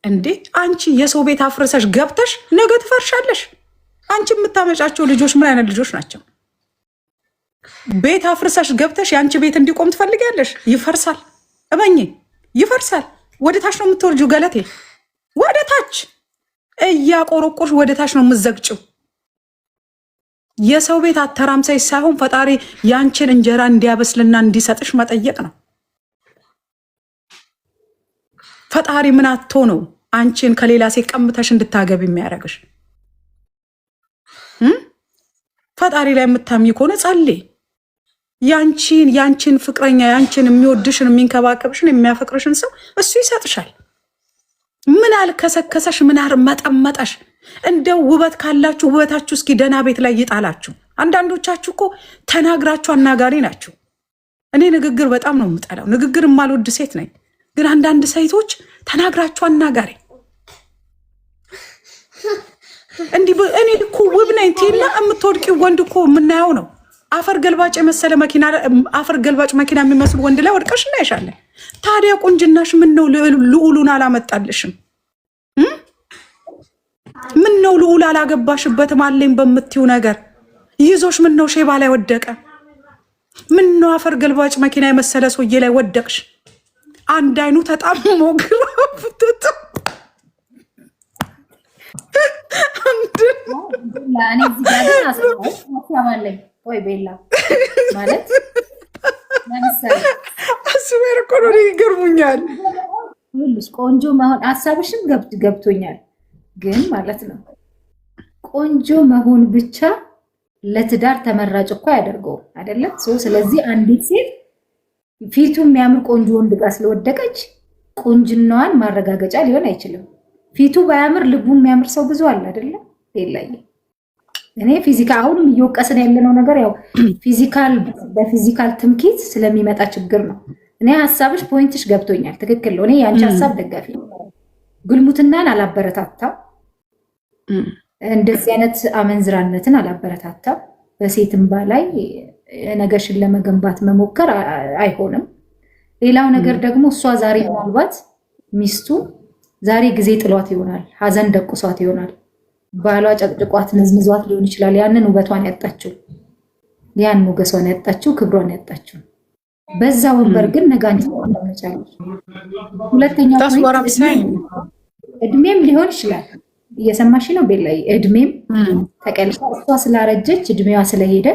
እንዴ። አንቺ የሰው ቤት አፍርሰሽ ገብተሽ ነገ ትፈርሻለሽ። አንቺ የምታመጫቸው ልጆች ምን አይነት ልጆች ናቸው? ቤት አፍርሰሽ ገብተሽ የአንቺ ቤት እንዲቆም ትፈልጊያለሽ? ይፈርሳል። እመኚ፣ ይፈርሳል። ወደ ታች ነው የምትወርጂው። ገለቴ ወደ ታች እያቆረቆሽ ወደ ታች ነው የምትዘግጭው። የሰው ቤት አተራምሳይ ሳይሆን ፈጣሪ ያንቺን እንጀራ እንዲያበስልና እንዲሰጥሽ መጠየቅ ነው። ፈጣሪ ምን አጥቶ ነው አንቺን ከሌላ ሴት ቀምተሽ እንድታገቢ የሚያደርግሽ? ፈጣሪ ላይ የምታምኚ ከሆነ ጸልይ። ያንቺን ፍቅረኛ፣ ያንቺን የሚወድሽን፣ የሚንከባከብሽን፣ የሚያፈቅርሽን ሰው እሱ ይሰጥሻል። ምን አልከሰከሰሽ፣ ምን አርመጠመጠሽ? እንደው ውበት ካላችሁ ውበታችሁ እስኪ ደህና ቤት ላይ ይጣላችሁ። አንዳንዶቻችሁ እኮ ተናግራችሁ አናጋሪ ናችሁ። እኔ ንግግር በጣም ነው የምጠላው። ንግግር የማልወድ ሴት ነኝ። ግን አንዳንድ ሴቶች ተናግራችሁ አናጋሪ እንዲህ እኔ እኮ ውብ ነኝ ቲና የምትወድቂው ወንድ እኮ የምናየው ነው። አፈር ገልባጭ የመሰለ መኪና አፈር ገልባጭ መኪና የሚመስል ወንድ ላይ ወድቀሽ እናይሻለን። ታዲያ ቁንጅናሽ ምን ነው ልዑሉን አላመጣልሽም? ምን ነው ልዑል አላገባሽበትም አለኝ በምትዩ ነገር ይዞሽ ምን ነው ሼባ ላይ ወደቀ? ምን ነው አፈር ገልባጭ መኪና የመሰለ ሰውዬ ላይ ወደቅሽ? አንድ አይኑ ተጣምሞ ግራፍትት ወይ ቤላ ማለት አስቤር እኮ ነው ይገርሙኛል። ቆንጆ መሆን ሀሳብሽም ገብቶኛል። ግን ማለት ነው ቆንጆ መሆን ብቻ ለትዳር ተመራጭ እኮ ያደርገው አይደለም። ስለዚህ አንዲት ሴት ፊቱ የሚያምር ቆንጆ ወንድ ጋር ስለወደቀች ቁንጅናዋን ማረጋገጫ ሊሆን አይችልም። ፊቱ ባያምር ልቡ የሚያምር ሰው ብዙ አለ አይደለም። ሌላዬ እኔ ፊዚካል አሁንም እየወቀስን ያለነው ነገር ያው ፊዚካል በፊዚካል ትምኪት ስለሚመጣ ችግር ነው። እኔ ሀሳብሽ ፖይንትሽ ገብቶኛል። ትክክል ነው። እኔ የአንቺ ሀሳብ ደጋፊ ነው። ግልሙትናን አላበረታታም። እንደዚህ አይነት አመንዝራነትን አላበረታታም። በሴትም ባላይ ነገርሽን ለመገንባት መሞከር አይሆንም። ሌላው ነገር ደግሞ እሷ ዛሬ ምናልባት ሚስቱ ዛሬ ጊዜ ጥሏት ይሆናል፣ ሀዘን ደቁሷት ይሆናል፣ ባሏ ጨቅጭቋት ነዝንዟት ሊሆን ይችላል። ያንን ውበቷን ያጣችው፣ ያን ሞገሷን ያጣችው፣ ክብሯን ያጣችው በዛ ወንበር ግን ነጋን ተመቻለች። ሁለተኛው እድሜም ሊሆን ይችላል። እየሰማሽ ነው ቤላይ? እድሜም ተቀልሷ እሷ ስላረጀች እድሜዋ ስለሄደ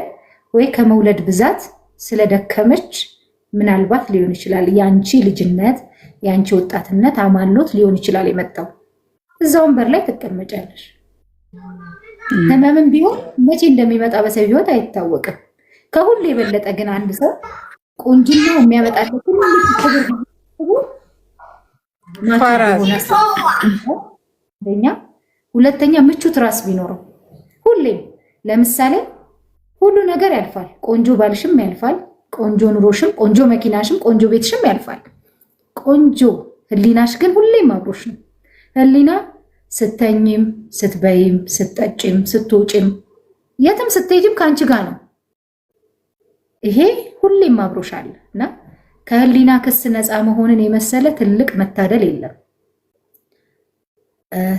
ወይ ከመውለድ ብዛት ስለደከመች ምናልባት ሊሆን ይችላል። ያንቺ ልጅነት ያንቺ ወጣትነት አማኖት ሊሆን ይችላል የመጣው። እዛ ወንበር ላይ ትቀመጫለሽ። ህመምም ቢሆን መቼ እንደሚመጣ በሰው ህይወት አይታወቅም። ከሁሉ የበለጠ ግን አንድ ሰው ቁንጅናው የሚያመጣለት ሁለተኛ ምቹት ራስ ቢኖረው ሁሌም ለምሳሌ ሁሉ ነገር ያልፋል። ቆንጆ ባልሽም ያልፋል፣ ቆንጆ ኑሮሽም፣ ቆንጆ መኪናሽም፣ ቆንጆ ቤትሽም ያልፋል። ቆንጆ ህሊናሽ ግን ሁሌም አብሮሽ ነው። ህሊና ስተኝም፣ ስትበይም፣ ስትጠጭም፣ ስትውጭም፣ የትም ስትሄጂም ከአንቺ ጋር ነው። ይሄ ሁሌም አብሮሽ አለ እና ከህሊና ክስ ነፃ መሆንን የመሰለ ትልቅ መታደል የለም።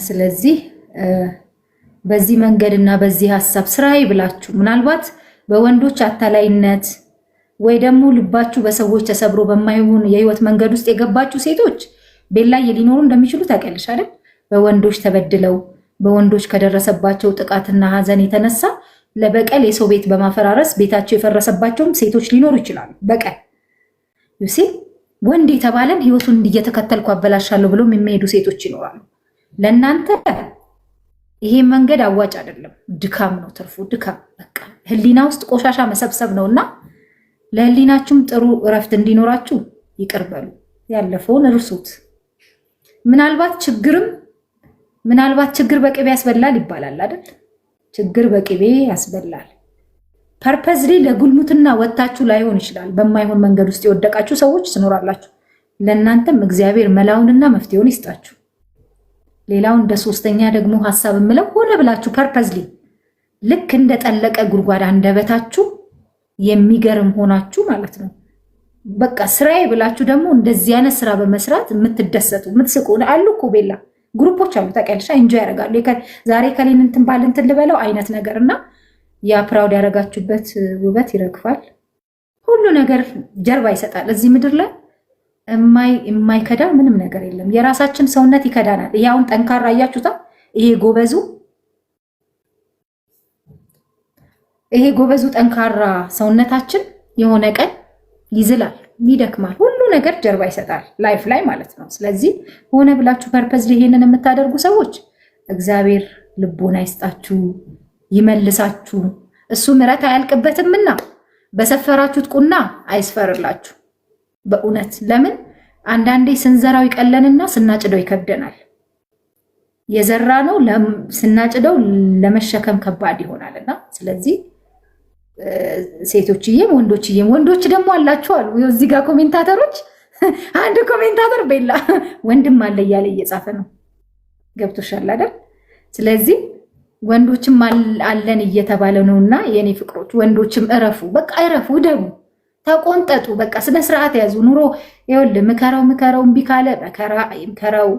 ስለዚህ በዚህ መንገድ እና በዚህ ሀሳብ ስራዬ ብላችሁ ምናልባት በወንዶች አታላይነት ወይ ደግሞ ልባችሁ በሰዎች ተሰብሮ በማይሆን የህይወት መንገድ ውስጥ የገባችሁ ሴቶች ቤላይ ሊኖሩ እንደሚችሉ ታውቂያለሽ አይደል? በወንዶች ተበድለው በወንዶች ከደረሰባቸው ጥቃትና ሀዘን የተነሳ ለበቀል የሰው ቤት በማፈራረስ ቤታቸው የፈረሰባቸውም ሴቶች ሊኖሩ ይችላሉ። በቀል ዩሲ ወንድ የተባለን ህይወቱን እየተከተልኩ አበላሻለሁ ብሎ የሚሄዱ ሴቶች ይኖራሉ። ለእናንተ ይሄ መንገድ አዋጭ አይደለም። ድካም ነው ትርፉ፣ ድካም። በቃ ህሊና ውስጥ ቆሻሻ መሰብሰብ ነውና ለህሊናችሁም ጥሩ እረፍት እንዲኖራችሁ ይቅር በሉ። ያለፈውን እርሱት። ምናልባት ችግር በቅቤ ያስበላል ይባላል አይደል? ችግር በቅቤ ያስበላል። ፐርፐዝሊ ለጉልሙትና ወታችሁ ላይሆን ይችላል። በማይሆን መንገድ ውስጥ የወደቃችሁ ሰዎች ትኖራላችሁ። ለእናንተም እግዚአብሔር መላውንና መፍትሄውን ይስጣችሁ። ሌላው እንደ ሶስተኛ ደግሞ ሐሳብ የምለው ሆነ ብላችሁ ፐርፐዝሊ ልክ እንደጠለቀ ጉድጓድ አንደበታችሁ የሚገርም ሆናችሁ ማለት ነው። በቃ ስራዬ ብላችሁ ደግሞ እንደዚህ አይነት ስራ በመስራት የምትደሰቱ የምትስቁ አሉ እኮ ቤላ ግሩፖች አሉ ታውቂያለሽ። ኢንጆይ ያደርጋሉ። ዛሬ ከሌን እንትን ባል እንትን ልበለው አይነት ነገርና ያ ፕራውድ ያደረጋችሁበት ውበት ይረግፋል። ሁሉ ነገር ጀርባ ይሰጣል። እዚህ ምድር ላይ የማይከዳ ምንም ነገር የለም። የራሳችን ሰውነት ይከዳናል። ያውን ጠንካራ አያችሁታ። ይሄ ጎበዙ ጠንካራ ሰውነታችን የሆነ ቀን ይዝላል፣ ይደክማል። ሁሉ ነገር ጀርባ ይሰጣል ላይፍ ላይ ማለት ነው። ስለዚህ ሆነ ብላችሁ ፐርፐዝ ይሄንን የምታደርጉ ሰዎች እግዚአብሔር ልቦና ይስጣችሁ፣ ይመልሳችሁ። እሱ ምሕረት አያልቅበትምና በሰፈራችሁት ቁና አይስፈርላችሁ። በእውነት ለምን አንዳንዴ ስንዘራው ይቀለንና ስናጭደው ይከብደናል። የዘራ ነው ስናጭደው ለመሸከም ከባድ ይሆናልና ስለዚህ ሴቶችዬም ወንዶች ደግሞ አላችሁ አሉ እዚህ ጋር ኮሜንታተሮች። አንድ ኮሜንታተር ቤላ ወንድም አለ እያለ እየጻፈ ነው። ገብቶሻል አይደል? ስለዚህ ወንዶችም አለን እየተባለ ነውና የኔ ፍቅሮች ወንዶችም እረፉ፣ በቃ እረፉ፣ ደቡ፣ ተቆንጠጡ፣ በቃ ስነ ስርዓት ያዙ። ኑሮ ይኸውልህ ምከረው እምቢ ካለ መከራ ይምከረው።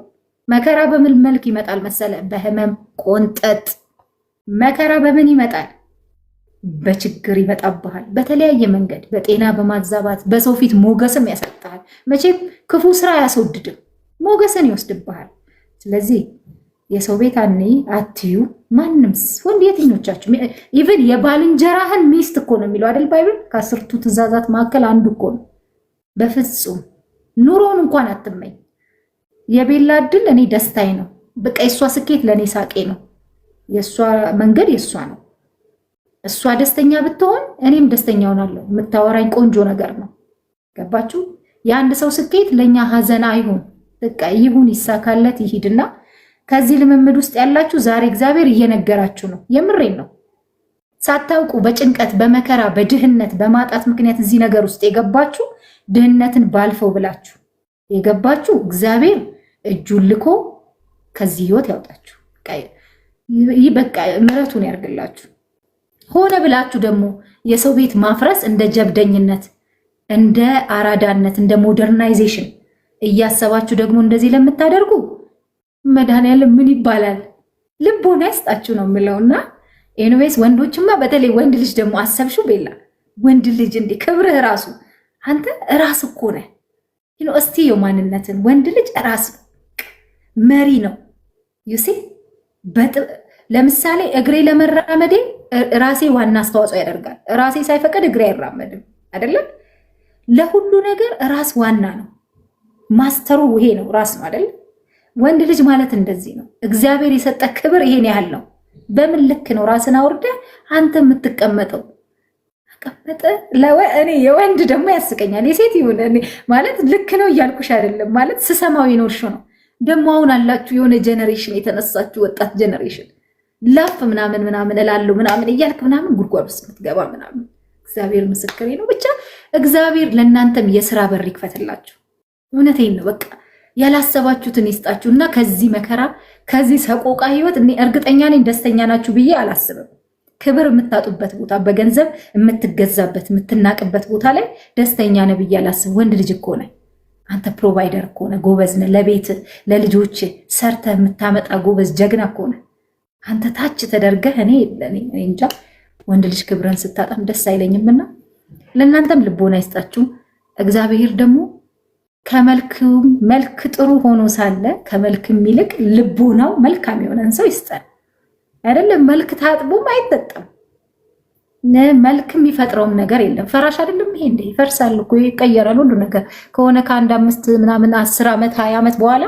መከራ በምን መልክ ይመጣል መሰለ? በህመም ቆንጠጥ። መከራ በምን ይመጣል? በችግር ይመጣብሃል፣ በተለያየ መንገድ፣ በጤና በማዛባት በሰው ፊት ሞገስም ያሳጣሃል። መቼም ክፉ ስራ አያስወድድም፣ ሞገስን ይወስድብሃል። ስለዚህ የሰው ቤት አትዩ። ማንም ወንድ የትኞቻችሁ ኢቨን የባልንጀራህን ሚስት እኮ ነው የሚለው አይደል ባይብል? ከ10ቱ ትእዛዛት መካከል አንዱ እኮ ነው። በፍጹም ኑሮውን እንኳን አትመኝ። የቤላ እድል እኔ ደስታዬ ነው። በቃ የእሷ ስኬት ለእኔ ሳቄ ነው። የእሷ መንገድ የእሷ ነው። እሷ ደስተኛ ብትሆን እኔም ደስተኛ ሆናለሁ። የምታወራኝ ቆንጆ ነገር ነው። ገባችሁ? የአንድ ሰው ስኬት ለእኛ ሀዘን አይሁን። በቃ ይሁን፣ ይሳካለት፣ ይሂድና ከዚህ ልምምድ ውስጥ ያላችሁ ዛሬ እግዚአብሔር እየነገራችሁ ነው። የምሬን ነው። ሳታውቁ በጭንቀት በመከራ በድህነት በማጣት ምክንያት እዚህ ነገር ውስጥ የገባችሁ ድህነትን ባልፈው ብላችሁ የገባችሁ እግዚአብሔር እጁን ልኮ ከዚህ ህይወት ያውጣችሁ። ይህ በቃ ምሕረቱን ያርግላችሁ። ሆነ ብላችሁ ደግሞ የሰው ቤት ማፍረስ እንደ ጀብደኝነት፣ እንደ አራዳነት፣ እንደ ሞደርናይዜሽን እያሰባችሁ ደግሞ እንደዚህ ለምታደርጉ መድኃኒዓለም ምን ይባላል? ልቦና ይስጣችሁ ነው የምለውና ኤኒዌይስ ወንዶችማ በተለይ ወንድ ልጅ ደግሞ አሰብሽው ቤላ ወንድ ልጅ እንዴ ክብርህ ራሱ አንተ ራስ እኮ ነህ። እስቲ የማንነትን ወንድ ልጅ ራስ መሪ ነው። ዩሲ ለምሳሌ እግሬ ለመራመዴ ራሴ ዋና አስተዋጽኦ ያደርጋል። ራሴ ሳይፈቀድ እግሬ አይራመድም አይደለም። ለሁሉ ነገር ራስ ዋና ነው። ማስተሩ ይሄ ነው፣ ራስ ነው አይደል? ወንድ ልጅ ማለት እንደዚህ ነው። እግዚአብሔር የሰጠ ክብር ይሄን ያህል ነው። በምን ልክ ነው ራስን አውርደህ አንተ የምትቀመጠው? ቀመጠ እኔ የወንድ ደግሞ ያስቀኛል። የሴት ይሁን ማለት ልክ ነው እያልኩሽ አይደለም። ማለት ስሰማው ይኖርሽ ነው። ደግሞ አሁን አላችሁ የሆነ ጀነሬሽን የተነሳችሁ ወጣት ጀነሬሽን ላፍ ምናምን እላለሁ ምናምን እያልክ ምናምን ጉድጓድ ውስጥ የምትገባ ምናምን። እግዚአብሔር ምስክሬ ነው። ብቻ እግዚአብሔር ለእናንተም የስራ በር ይክፈትላችሁ። እውነቴን ነው። በቃ ያላሰባችሁትን ይስጣችሁ እና ከዚህ መከራ ከዚህ ሰቆቃ ህይወት እኔ እርግጠኛ ነኝ ደስተኛ ናችሁ ብዬ አላስብም። ክብር የምታጡበት ቦታ፣ በገንዘብ የምትገዛበት የምትናቅበት ቦታ ላይ ደስተኛ ነህ ብዬ አላስብም። ወንድ ልጅ እኮ ነህ አንተ፣ ፕሮቫይደር እኮ ነህ፣ ጎበዝ ነህ፣ ለቤት ለልጆች ሰርተህ የምታመጣ ጎበዝ ጀግና እኮ ነህ አንተ። ታች ተደርገህ እኔ እንጃ ወንድ ልጅ ክብርን ስታጣም ደስ አይለኝምና ለእናንተም ልቦና ይስጣችሁ። እግዚአብሔር ደግሞ መልክ ጥሩ ሆኖ ሳለ ከመልክም ይልቅ ልቦናው መልካም የሆነን ሰው ይስጠን። አይደለም መልክ ታጥቦም አይጠጣም። መልክ የሚፈጥረውም ነገር የለም። ፈራሽ አይደለም ይሄ እንደ ይፈርሳል እኮ ይቀየራል ሁሉ ነገር። ከሆነ ከአንድ 5 ምናምን 10 ዓመት 20 ዓመት በኋላ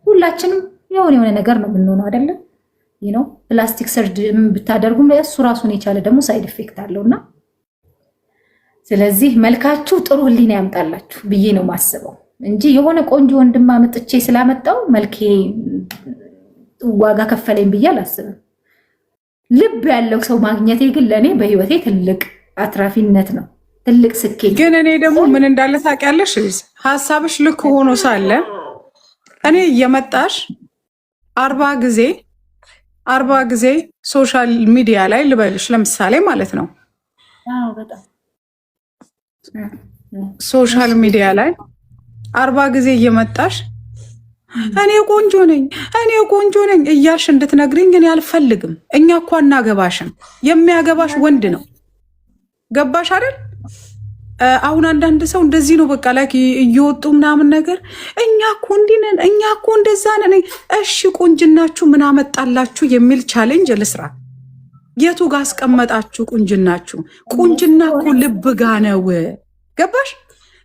ሁላችንም የሆነ ነገር ነው የምንሆነው አይደለም። ፕላስቲክ ሰርጀሪ ብታደርጉም እሱ ራሱን የቻለ ደግሞ ሳይድ ኢፌክት አለውና ስለዚህ መልካችሁ ጥሩ ህሊና ያምጣላችሁ ብዬ ነው ማስበው እንጂ የሆነ ቆንጆ ወንድም አመጥቼ ስላመጣው መልኬ ዋጋ ከፈለኝ ብዬ አላስብም። ልብ ያለው ሰው ማግኘቴ ግን ለእኔ በህይወቴ ትልቅ አትራፊነት ነው፣ ትልቅ ስኬት። ግን እኔ ደግሞ ምን እንዳለ ታውቂያለሽ? ሀሳብሽ ልክ ሆኖ ሳለ እኔ እየመጣሽ 40 ጊዜ ሶሻል ሚዲያ ላይ ልበልሽ ለምሳሌ ማለት ነው ሶሻል ሚዲያ ላይ 40 ጊዜ እየመጣሽ እኔ ቆንጆ ነኝ እያልሽ እንድትነግሪኝ እኔ አልፈልግም። እኛ እኮ አናገባሽም። የሚያገባሽ ወንድ ነው። ገባሽ አይደል? አሁን አንዳንድ ሰው እንደዚህ ነው በቃ ላይ እየወጡ ምናምን ነገር እኛ እኮ እንዲህ ነን፣ እኛ እኮ እንደዛ ነን። እሺ ቁንጅናችሁ ምን አመጣላችሁ የሚል ቻሌንጅ ልስራ። የቱ ጋር አስቀመጣችሁ ቁንጅናችሁ? ቁንጅና እኮ ልብ ጋ ነው። ገባሽ?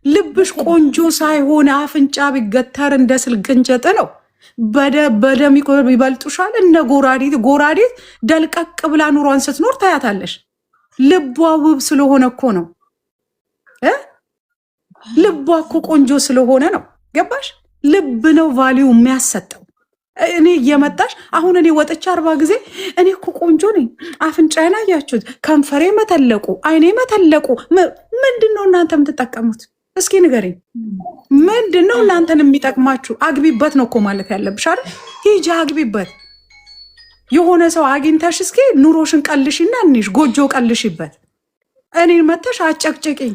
ልብሽ ቆንጆ ሳይሆን አፍንጫ ቢገተር እንደ ስልክ እንጨት ነው። በደም ይበልጡሻል። እነ ጎራዴት ደልቀቅ ብላ ኑሯን ስትኖር ታያታለሽ። ልቧ ውብ ስለሆነ እኮ ነው። ልቧ እኮ ቆንጆ ስለሆነ ነው። ገባሽ? ልብ ነው ቫሊዩ የሚያሰጠው። እኔ እየመጣሽ አሁን እኔ ወጥቼ 40 ጊዜ እኔ እኮ ቆንጆ ነኝ፣ አፍንጫዬን አያችሁት፣ ከንፈሬ መተለቁ፣ አይኔ መተለቁ። ምንድን ነው እናንተ የምትጠቀሙት? እስኪ ንገረኝ። ምንድን ነው እናንተን የሚጠቅማችሁ? አግቢበት ነው እኮ ማለት ያለብሽ አይደል? ሂጂ አግቢበት። የሆነ ሰው አግኝተሽ እስኪ ኑሮሽን ቀልሽና እንሽ ጎጆ ቀልሽበት። እኔን መተሽ አጨቅጭቂኝ።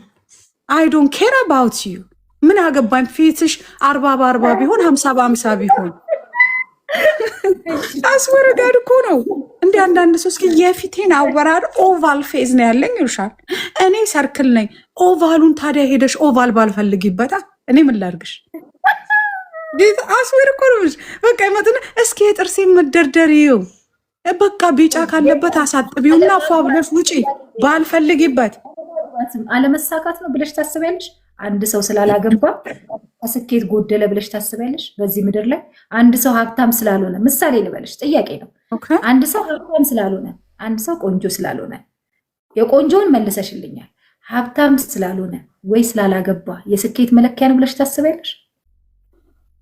አይ ዶንት ኬር አባውት ዩ። ምን አገባኝ? ፊትሽ 40 በ40 ቢሆን 50 በ50 ቢሆን አስወረጋድ እኮ ነው። እንደ አንዳንድ ሰው እስኪ የፊቴን አወራር ኦቫል ፌዝ ነው ያለኝ ይልሻል። እኔ ሰርክል ነኝ። ኦቫሉን ታዲያ ሄደሽ ኦቫል ባልፈልጊበታ እኔ ምን ላድርግሽ? አስወር እኮ ነው። በቃ ይመጥና እስኪ የጥርሴ መደርደሪው በቃ ቢጫ ካለበት አሳጥቢውና ፏ ብለሽ ውጪ። ባልፈልጊበት አለመሳካት ነው ብለሽ ታስቢያለሽ? አንድ ሰው ስላላገባ ከስኬት ጎደለ ብለሽ ታስቢያለሽ? በዚህ ምድር ላይ አንድ ሰው ሀብታም ስላልሆነ፣ ምሳሌ ልበለሽ፣ ጥያቄ ነው። አንድ ሰው ሀብታም ስላልሆነ፣ አንድ ሰው ቆንጆ ስላልሆነ፣ የቆንጆውን መልሰሽልኛል። ሀብታም ስላልሆነ ወይ ስላላገባ የስኬት መለኪያ ነው ብለሽ ታስቢያለሽ?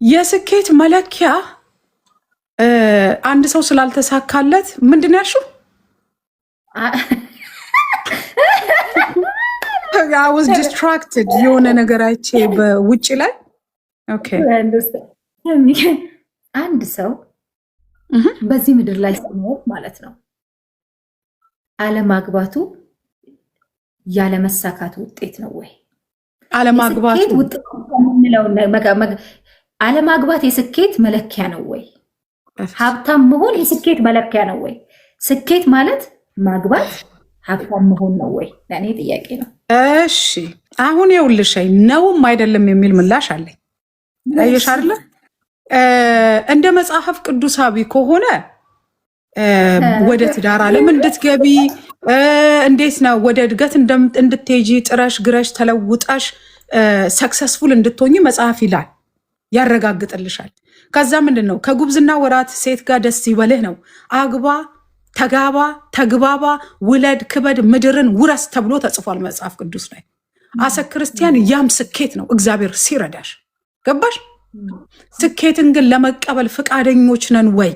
የስኬት መለኪያ አንድ ሰው ስላልተሳካለት ምንድን ነው ያልሽው? I was distracted የሆነ ነገር አይቼ በውጭ ላይ አንድ ሰው በዚህ ምድር ላይ ሲኖር ማለት ነው አለማግባቱ ያለመሳካቱ ውጤት ነው ወይ? አለማግባት የስኬት መለኪያ ነው ወይ? ሀብታም መሆን የስኬት መለኪያ ነው ወይ? ስኬት ማለት ማግባት ሀብታም መሆን ነው ወይ? ለእኔ ጥያቄ ነው። እሺ አሁን የውልሻይ ነውም አይደለም የሚል ምላሽ አለኝ። አየሽ አይደለ? እንደ መጽሐፍ ቅዱሳዊ ከሆነ ወደ ትዳር ዓለም እንድትገቢ እንዴት ነው ወደ እድገት እንድትሄጂ ጥረሽ ግረሽ ተለውጠሽ ሰክሰስፉል እንድትሆኚ መጽሐፍ ይላል፣ ያረጋግጥልሻል። ከዛ ምንድን ነው ከጉብዝና ወራት ሴት ጋር ደስ ይበልህ ነው። አግባ፣ ተጋባ፣ ተግባባ፣ ውለድ፣ ክበድ፣ ምድርን ውረስ ተብሎ ተጽፏል መጽሐፍ ቅዱስ ላይ። አሰ ክርስቲያን ያም ስኬት ነው እግዚአብሔር ሲረዳሽ። ገባሽ? ስኬትን ግን ለመቀበል ፍቃደኞች ነን ወይ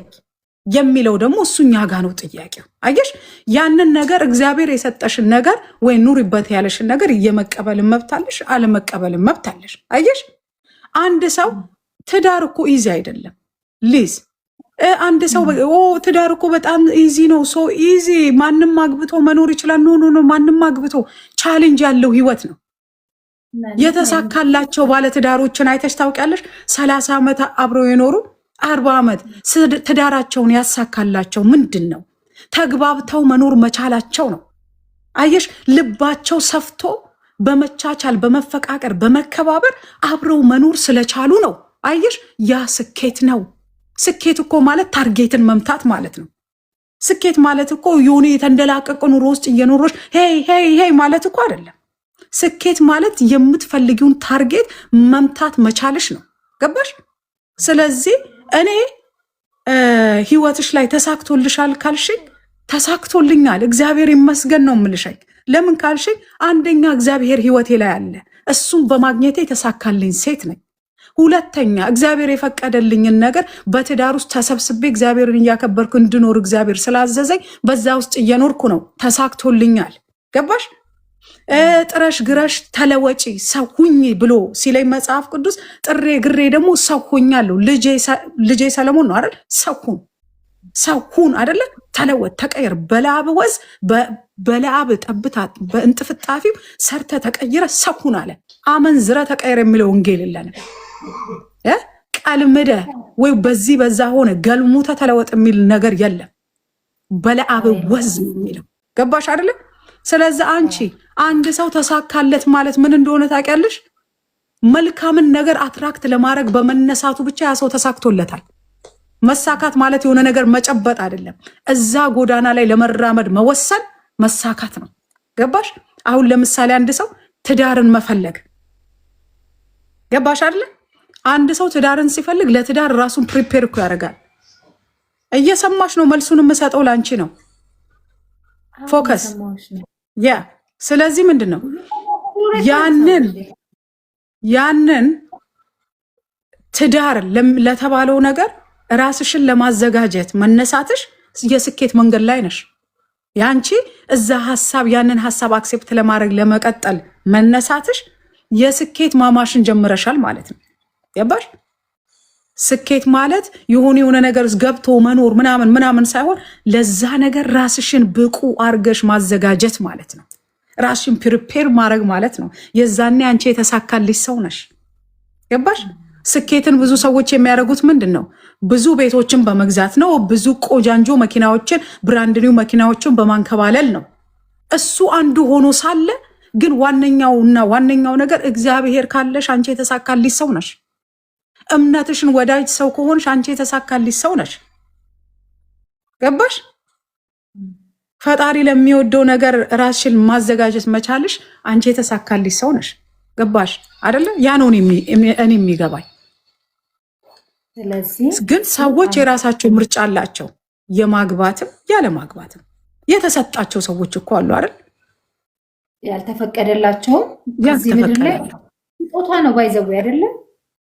የሚለው ደግሞ እሱኛ ጋ ነው ጥያቄው። አየሽ? ያንን ነገር እግዚአብሔር የሰጠሽን ነገር ወይ ኑሪበት ያለሽን ነገር እየመቀበልን መብታለሽ፣ አለመቀበልን መብታለሽ። አየሽ? አንድ ሰው ትዳር እኮ ኢዚ አይደለም ሊዝ አንድ ሰው ትዳር እኮ በጣም ኢዚ ነው፣ ሶ ኢዚ ማንም አግብቶ መኖር ይችላል። ኖ ማንም አግብቶ ቻሌንጅ ያለው ህይወት ነው። የተሳካላቸው ባለትዳሮችን አይተሽ ታውቂያለሽ? 30 ዓመት አብረው የኖሩ 40 ዓመት ትዳራቸውን ያሳካላቸው ምንድን ነው? ተግባብተው መኖር መቻላቸው ነው። አየሽ? ልባቸው ሰፍቶ በመቻቻል በመፈቃቀር በመከባበር አብረው መኖር ስለቻሉ ነው። አየሽ? ያ ስኬት ነው። ስኬት እኮ ማለት ታርጌትን መምታት ማለት ነው። ስኬት ማለት እኮ የሆነ የተንደላቀቀ ኑሮ ውስጥ እየኖሮች ሄይ ማለት እኮ አይደለም። ስኬት ማለት የምትፈልጊውን ታርጌት መምታት መቻልሽ ነው። ገባሽ? ስለዚህ እኔ ህይወትሽ ላይ ተሳክቶልሻል ካልሽኝ ተሳክቶልኛል፣ እግዚአብሔር ይመስገን ነው የምልሽኝ። ለምን ካልሽኝ አንደኛ እግዚአብሔር ህይወቴ ላይ አለ፣ እሱም በማግኘቴ የተሳካልኝ ሴት ነኝ። ሁለተኛ እግዚአብሔር የፈቀደልኝን ነገር በትዳር ውስጥ ተሰብስቤ እግዚአብሔርን እያከበርኩ እንድኖር እግዚአብሔር ስላዘዘኝ በዛ ውስጥ እየኖርኩ ነው፣ ተሳክቶልኛል። ገባሽ? ጥረሽ ግረሽ ተለወጪ ሰው ሁኚ ብሎ ሲለኝ መጽሐፍ ቅዱስ ጥሬ ግሬ ደግሞ ሰው ሁኛለሁ። ልጄ ሰለሞን ነው አይደል? ሰው ሁን አይደለ? ተለወጥ፣ ተቀየር፣ በላብ ወዝ በላብ ጠብታ በእንጥፍጣፊው ሰርተ ተቀይረ ሰው ሁን አለ። አመንዝረ ተቀየር የሚለው ወንጌል የለንም። ቀልምደ ወይ በዚህ በዛ ሆነ ገልሙተ ተለወጥ የሚል ነገር የለም። በላብ ወዝ የሚለው ገባሽ አይደለ? ስለዚህ አንቺ አንድ ሰው ተሳካለት ማለት ምን እንደሆነ ታውቂያለሽ? መልካምን ነገር አትራክት ለማድረግ በመነሳቱ ብቻ ያ ሰው ተሳክቶለታል። መሳካት ማለት የሆነ ነገር መጨበጥ አይደለም። እዛ ጎዳና ላይ ለመራመድ መወሰን መሳካት ነው። ገባሽ? አሁን ለምሳሌ አንድ ሰው ትዳርን መፈለግ ገባሽ አይደለ? አንድ ሰው ትዳርን ሲፈልግ ለትዳር ራሱን ፕሪፔር እኮ ያደርጋል። እየሰማሽ ነው? መልሱን የምሰጠው ላንቺ ነው። ፎከስ ያ ስለዚህ ምንድን ነው ያንን ትዳር ለተባለው ነገር ራስሽን ለማዘጋጀት መነሳትሽ የስኬት መንገድ ላይ ነሽ። ያንቺ እዛ ሀሳብ ያንን ሀሳብ አክሴፕት ለማድረግ ለመቀጠል መነሳትሽ የስኬት ማማሽን ጀምረሻል ማለት ነው። ገባሽ? ስኬት ማለት የሆነ ነገር ገብቶ መኖር ምናምን ሳይሆን ለዛ ነገር ራስሽን ብቁ አርገሽ ማዘጋጀት ማለት ነው። ራስሽን ፕሪፔር ማድረግ ማለት ነው። የዛኔ አንቺ የተሳካልሽ ሰው ነሽ። ገባሽ? ስኬትን ብዙ ሰዎች የሚያደርጉት ምንድን ነው? ብዙ ቤቶችን በመግዛት ነው። ብዙ ቆጃንጆ መኪናዎችን፣ ብራንድ ኒው መኪናዎችን በማንከባለል ነው። እሱ አንዱ ሆኖ ሳለ ግን ዋነኛው ነገር እግዚአብሔር ካለሽ አንቺ የተሳካልሽ ሰው ነሽ። እምነትሽን ወዳጅ ሰው ከሆንሽ አንቺ የተሳካልሽ ሰው ነሽ። ገባሽ? ፈጣሪ ለሚወደው ነገር ራስሽን ማዘጋጀት መቻልሽ አንቺ የተሳካልሽ ሰው ነሽ። ገባሽ አይደለ? ያ ነው እኔ የሚገባኝ። ግን ሰዎች የራሳቸው ምርጫ አላቸው፣ የማግባትም ያለማግባትም። የተሰጣቸው ሰዎች እኮ አሉ አይደል? ያልተፈቀደላቸውም እዚህ ምድር ላይ ስጦታ ነው ባይዘው አይደለም።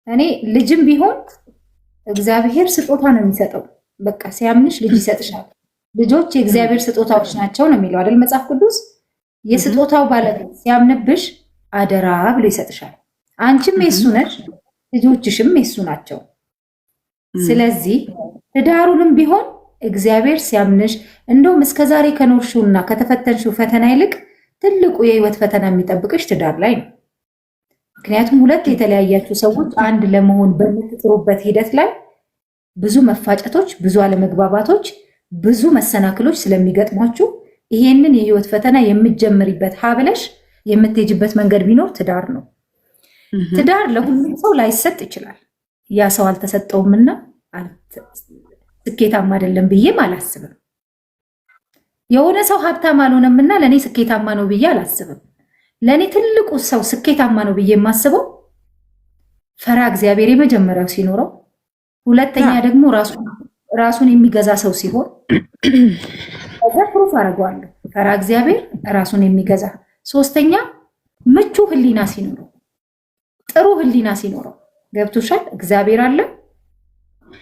እኔ ልጅም ቢሆን እግዚአብሔር ስጦታ ነው የሚሰጠው። በቃ ሲያምንሽ ልጅ ይሰጥሻል። ልጆች የእግዚአብሔር ስጦታዎች ናቸው ነው የሚለው አይደል መጽሐፍ ቅዱስ። የስጦታው ባለቤት ሲያምንብሽ አደራ ብሎ ይሰጥሻል። አንቺም የሱ ነሽ፣ ልጆችሽም የሱ ናቸው። ስለዚህ ትዳሩንም ቢሆን እግዚአብሔር ሲያምንሽ፣ እንደውም እስከዛሬ ከኖርሽውና ከተፈተንሽው ፈተና ይልቅ ትልቁ የህይወት ፈተና የሚጠብቅሽ ትዳር ላይ ነው። ምክንያቱም ሁለት የተለያያችሁ ሰዎች አንድ ለመሆን በምትጥሩበት ሂደት ላይ ብዙ መፋጨቶች፣ ብዙ አለመግባባቶች፣ ብዙ መሰናክሎች ስለሚገጥሟችሁ ይሄንን የህይወት ፈተና የምትጀምሪበት ሀብለሽ የምትሄጅበት መንገድ ቢኖር ትዳር ነው። ትዳር ለሁሉም ሰው ላይሰጥ ይችላል። ያ ሰው አልተሰጠውምና ስኬታማ አይደለም ብዬም አላስብም። የሆነ ሰው ሀብታም አልሆነምና ለእኔ ስኬታማ ነው ብዬ አላስብም። ለእኔ ትልቁ ሰው ስኬታማ ነው ብዬ የማስበው ፈራ እግዚአብሔር የመጀመሪያው ሲኖረው፣ ሁለተኛ ደግሞ ራሱን የሚገዛ ሰው ሲሆን፣ ከዛ ፕሩፍ አደርገዋለሁ ፈራ እግዚአብሔር ራሱን የሚገዛ፣ ሶስተኛ ምቹ ህሊና ሲኖረው፣ ጥሩ ህሊና ሲኖረው። ገብቶሻል? እግዚአብሔር አለ፣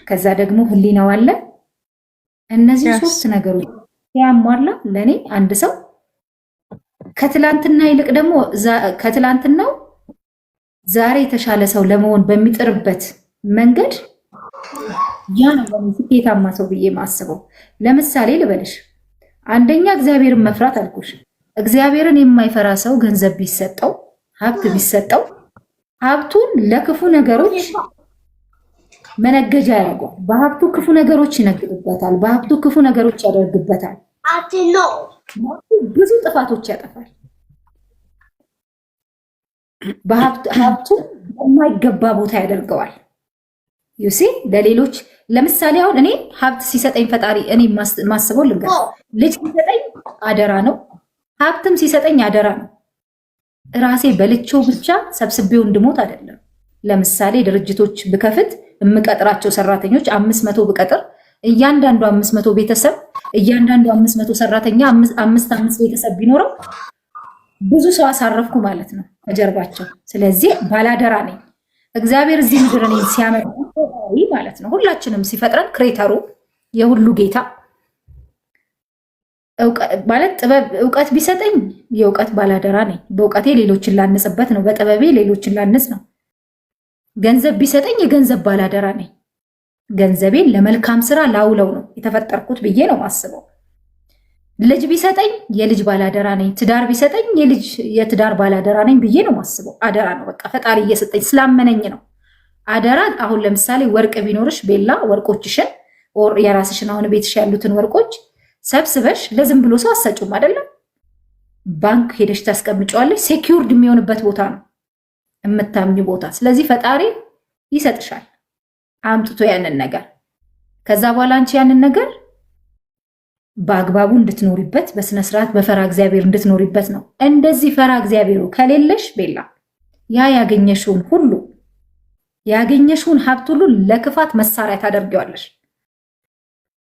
ከዛ ደግሞ ህሊናው አለ። እነዚህ ሶስት ነገሮች ሲያሟላ ለእኔ አንድ ሰው ከትላንትና ይልቅ ደግሞ ከትላንትናው ዛሬ የተሻለ ሰው ለመሆን በሚጥርበት መንገድ ያ ነው ስኬታማ ሰው ብዬ ማስበው። ለምሳሌ ልበልሽ፣ አንደኛ እግዚአብሔርን መፍራት አልኩሽ። እግዚአብሔርን የማይፈራ ሰው ገንዘብ ቢሰጠው፣ ሀብት ቢሰጠው፣ ሀብቱን ለክፉ ነገሮች መነገጃ ያደርገዋል። በሀብቱ ክፉ ነገሮች ይነግድበታል። በሀብቱ ክፉ ነገሮች ያደርግበታል። ብዙ ጥፋቶች ያጠፋል። ሀብቱ የማይገባ ቦታ ያደርገዋል። ዩሲ ለሌሎች ለምሳሌ አሁን እኔ ሀብት ሲሰጠኝ ፈጣሪ እኔ ማስበው ልንገር፣ ልጅ ሲሰጠኝ አደራ ነው፣ ሀብትም ሲሰጠኝ አደራ ነው። ራሴ በልቼው ብቻ ሰብስቤው እንድሞት አይደለም። ለምሳሌ ድርጅቶች ብከፍት የምቀጥራቸው ሰራተኞች 500 ብቀጥር እያንዳንዱ 500 ቤተሰብ እያንዳንዱ 500 ሰራተኛ 5 ቤተሰብ ቢኖረው ብዙ ሰው አሳረፍኩ ማለት ነው ከጀርባቸው። ስለዚህ ባላደራ ነኝ። እግዚአብሔር እዚህ ምድር እኔን ሲያመጣ ማለት ነው ሁላችንም ሲፈጥረን ክሬተሩ የሁሉ ጌታ ማለት ጥበብ እውቀት ቢሰጠኝ የእውቀት ባላደራ ነኝ። በእውቀቴ ሌሎችን ላንጽበት ነው፣ በጥበቤ ሌሎችን ላንጽ ነው። ገንዘብ ቢሰጠኝ የገንዘብ ባላደራ ነኝ። ገንዘቤን ለመልካም ስራ ላውለው ነው የተፈጠርኩት ብዬ ነው ማስበው። ልጅ ቢሰጠኝ የልጅ ባላደራ ነኝ። ትዳር ቢሰጠኝ የትዳር ባላደራ ነኝ ብዬ ነው ማስበው። አደራ ነው በቃ ፈጣሪ እየሰጠኝ ስላመነኝ ነው አደራ። አሁን ለምሳሌ ወርቅ ቢኖርሽ ቤላ ወርቆችሽን የራስሽን አሁን ቤትሽ ያሉትን ወርቆች ሰብስበሽ ለዝም ብሎ ሰው አሰጩም አይደለም። ባንክ ሄደሽ ታስቀምጫዋለሽ። ሴኪውርድ የሚሆንበት ቦታ ነው የምታምኝ ቦታ። ስለዚህ ፈጣሪ ይሰጥሻል አምጥቶ ያንን ነገር። ከዛ በኋላ አንቺ ያንን ነገር በአግባቡ እንድትኖሪበት በስነስርዓት በፈራ እግዚአብሔር እንድትኖሪበት ነው። እንደዚህ ፈራ እግዚአብሔሩ ከሌለሽ ቤላ ያገኘሽውን ሀብት ሁሉ ለክፋት መሳሪያ ታደርጊዋለሽ።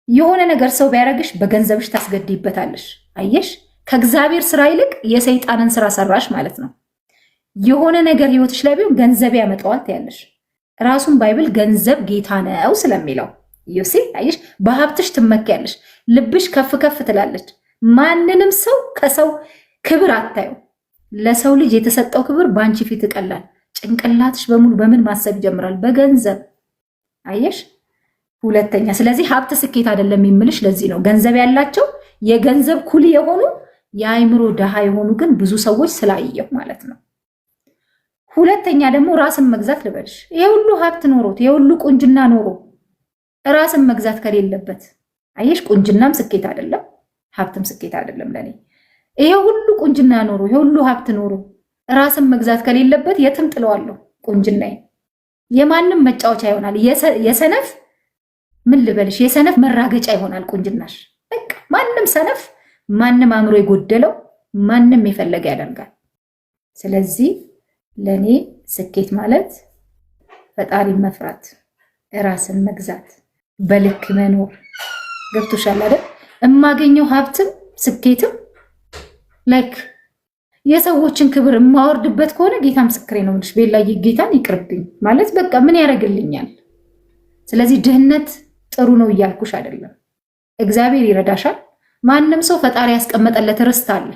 የሆነ ነገር ሰው ቢያደርግሽ በገንዘብሽ ታስገድይበታለሽ። አየሽ፣ ከእግዚአብሔር ስራ ይልቅ የሰይጣንን ስራ ሰራሽ ማለት ነው። የሆነ ነገር ህይወትሽ ላይ ቢሆን ገንዘብ ያመጣዋል ትያለሽ። ራሱን ባይብል ገንዘብ ጌታ ነው ስለሚለው ዩሲ አይሽ በሀብትሽ ትመኪያለሽ። ልብሽ ከፍ ከፍ ትላለች። ማንንም ሰው ከሰው ክብር አታዩ። ለሰው ልጅ የተሰጠው ክብር በአንቺ ፊት ይቀላል። ጭንቅላትሽ በሙሉ በምን ማሰብ ይጀምራል? በገንዘብ አየሽ። ሁለተኛ ስለዚህ ሀብት ስኬት አይደለም የሚልሽ ለዚህ ነው። ገንዘብ ያላቸው የገንዘብ ኩሊ የሆኑ የአይምሮ ድሃ የሆኑ ግን ብዙ ሰዎች ስላየው ማለት ነው። ሁለተኛ ደግሞ ራስን መግዛት ልበልሽ። ይሄ ሁሉ ሀብት ኖሮት ይሄ ሁሉ ቁንጅና ኖሮ ራስን መግዛት ከሌለበት አየሽ፣ ቁንጅናም ስኬት አይደለም፣ ሀብትም ስኬት አይደለም ለኔ። ይሄ ሁሉ ቁንጅና ኖሮ ይሄ ሁሉ ሀብት ኖሮ ራስን መግዛት ከሌለበት የትም ጥለዋለሁ። ቁንጅናዬ የማንም መጫወቻ ይሆናል። የሰነፍ ምን ልበልሽ፣ የሰነፍ መራገጫ ይሆናል ቁንጅናሽ። በቃ ማንም ሰነፍ፣ ማንም አእምሮ የጎደለው ማንም የፈለገ ያደርጋል። ስለዚህ ለኔ ስኬት ማለት ፈጣሪን መፍራት፣ ራስን መግዛት፣ በልክ መኖር። ገብቶሻል አይደል? የማገኘው ሀብትም ስኬትም ላይክ የሰዎችን ክብር የማወርድበት ከሆነ ጌታ ምስክሬ ነው የምልሽ ቤላዬ፣ ጌታን ይቅርብኝ ማለት በቃ ምን ያደርግልኛል? ስለዚህ ድህነት ጥሩ ነው እያልኩሽ አይደለም። እግዚአብሔር ይረዳሻል። ማንም ሰው ፈጣሪ ያስቀመጠለት ርስት አለ።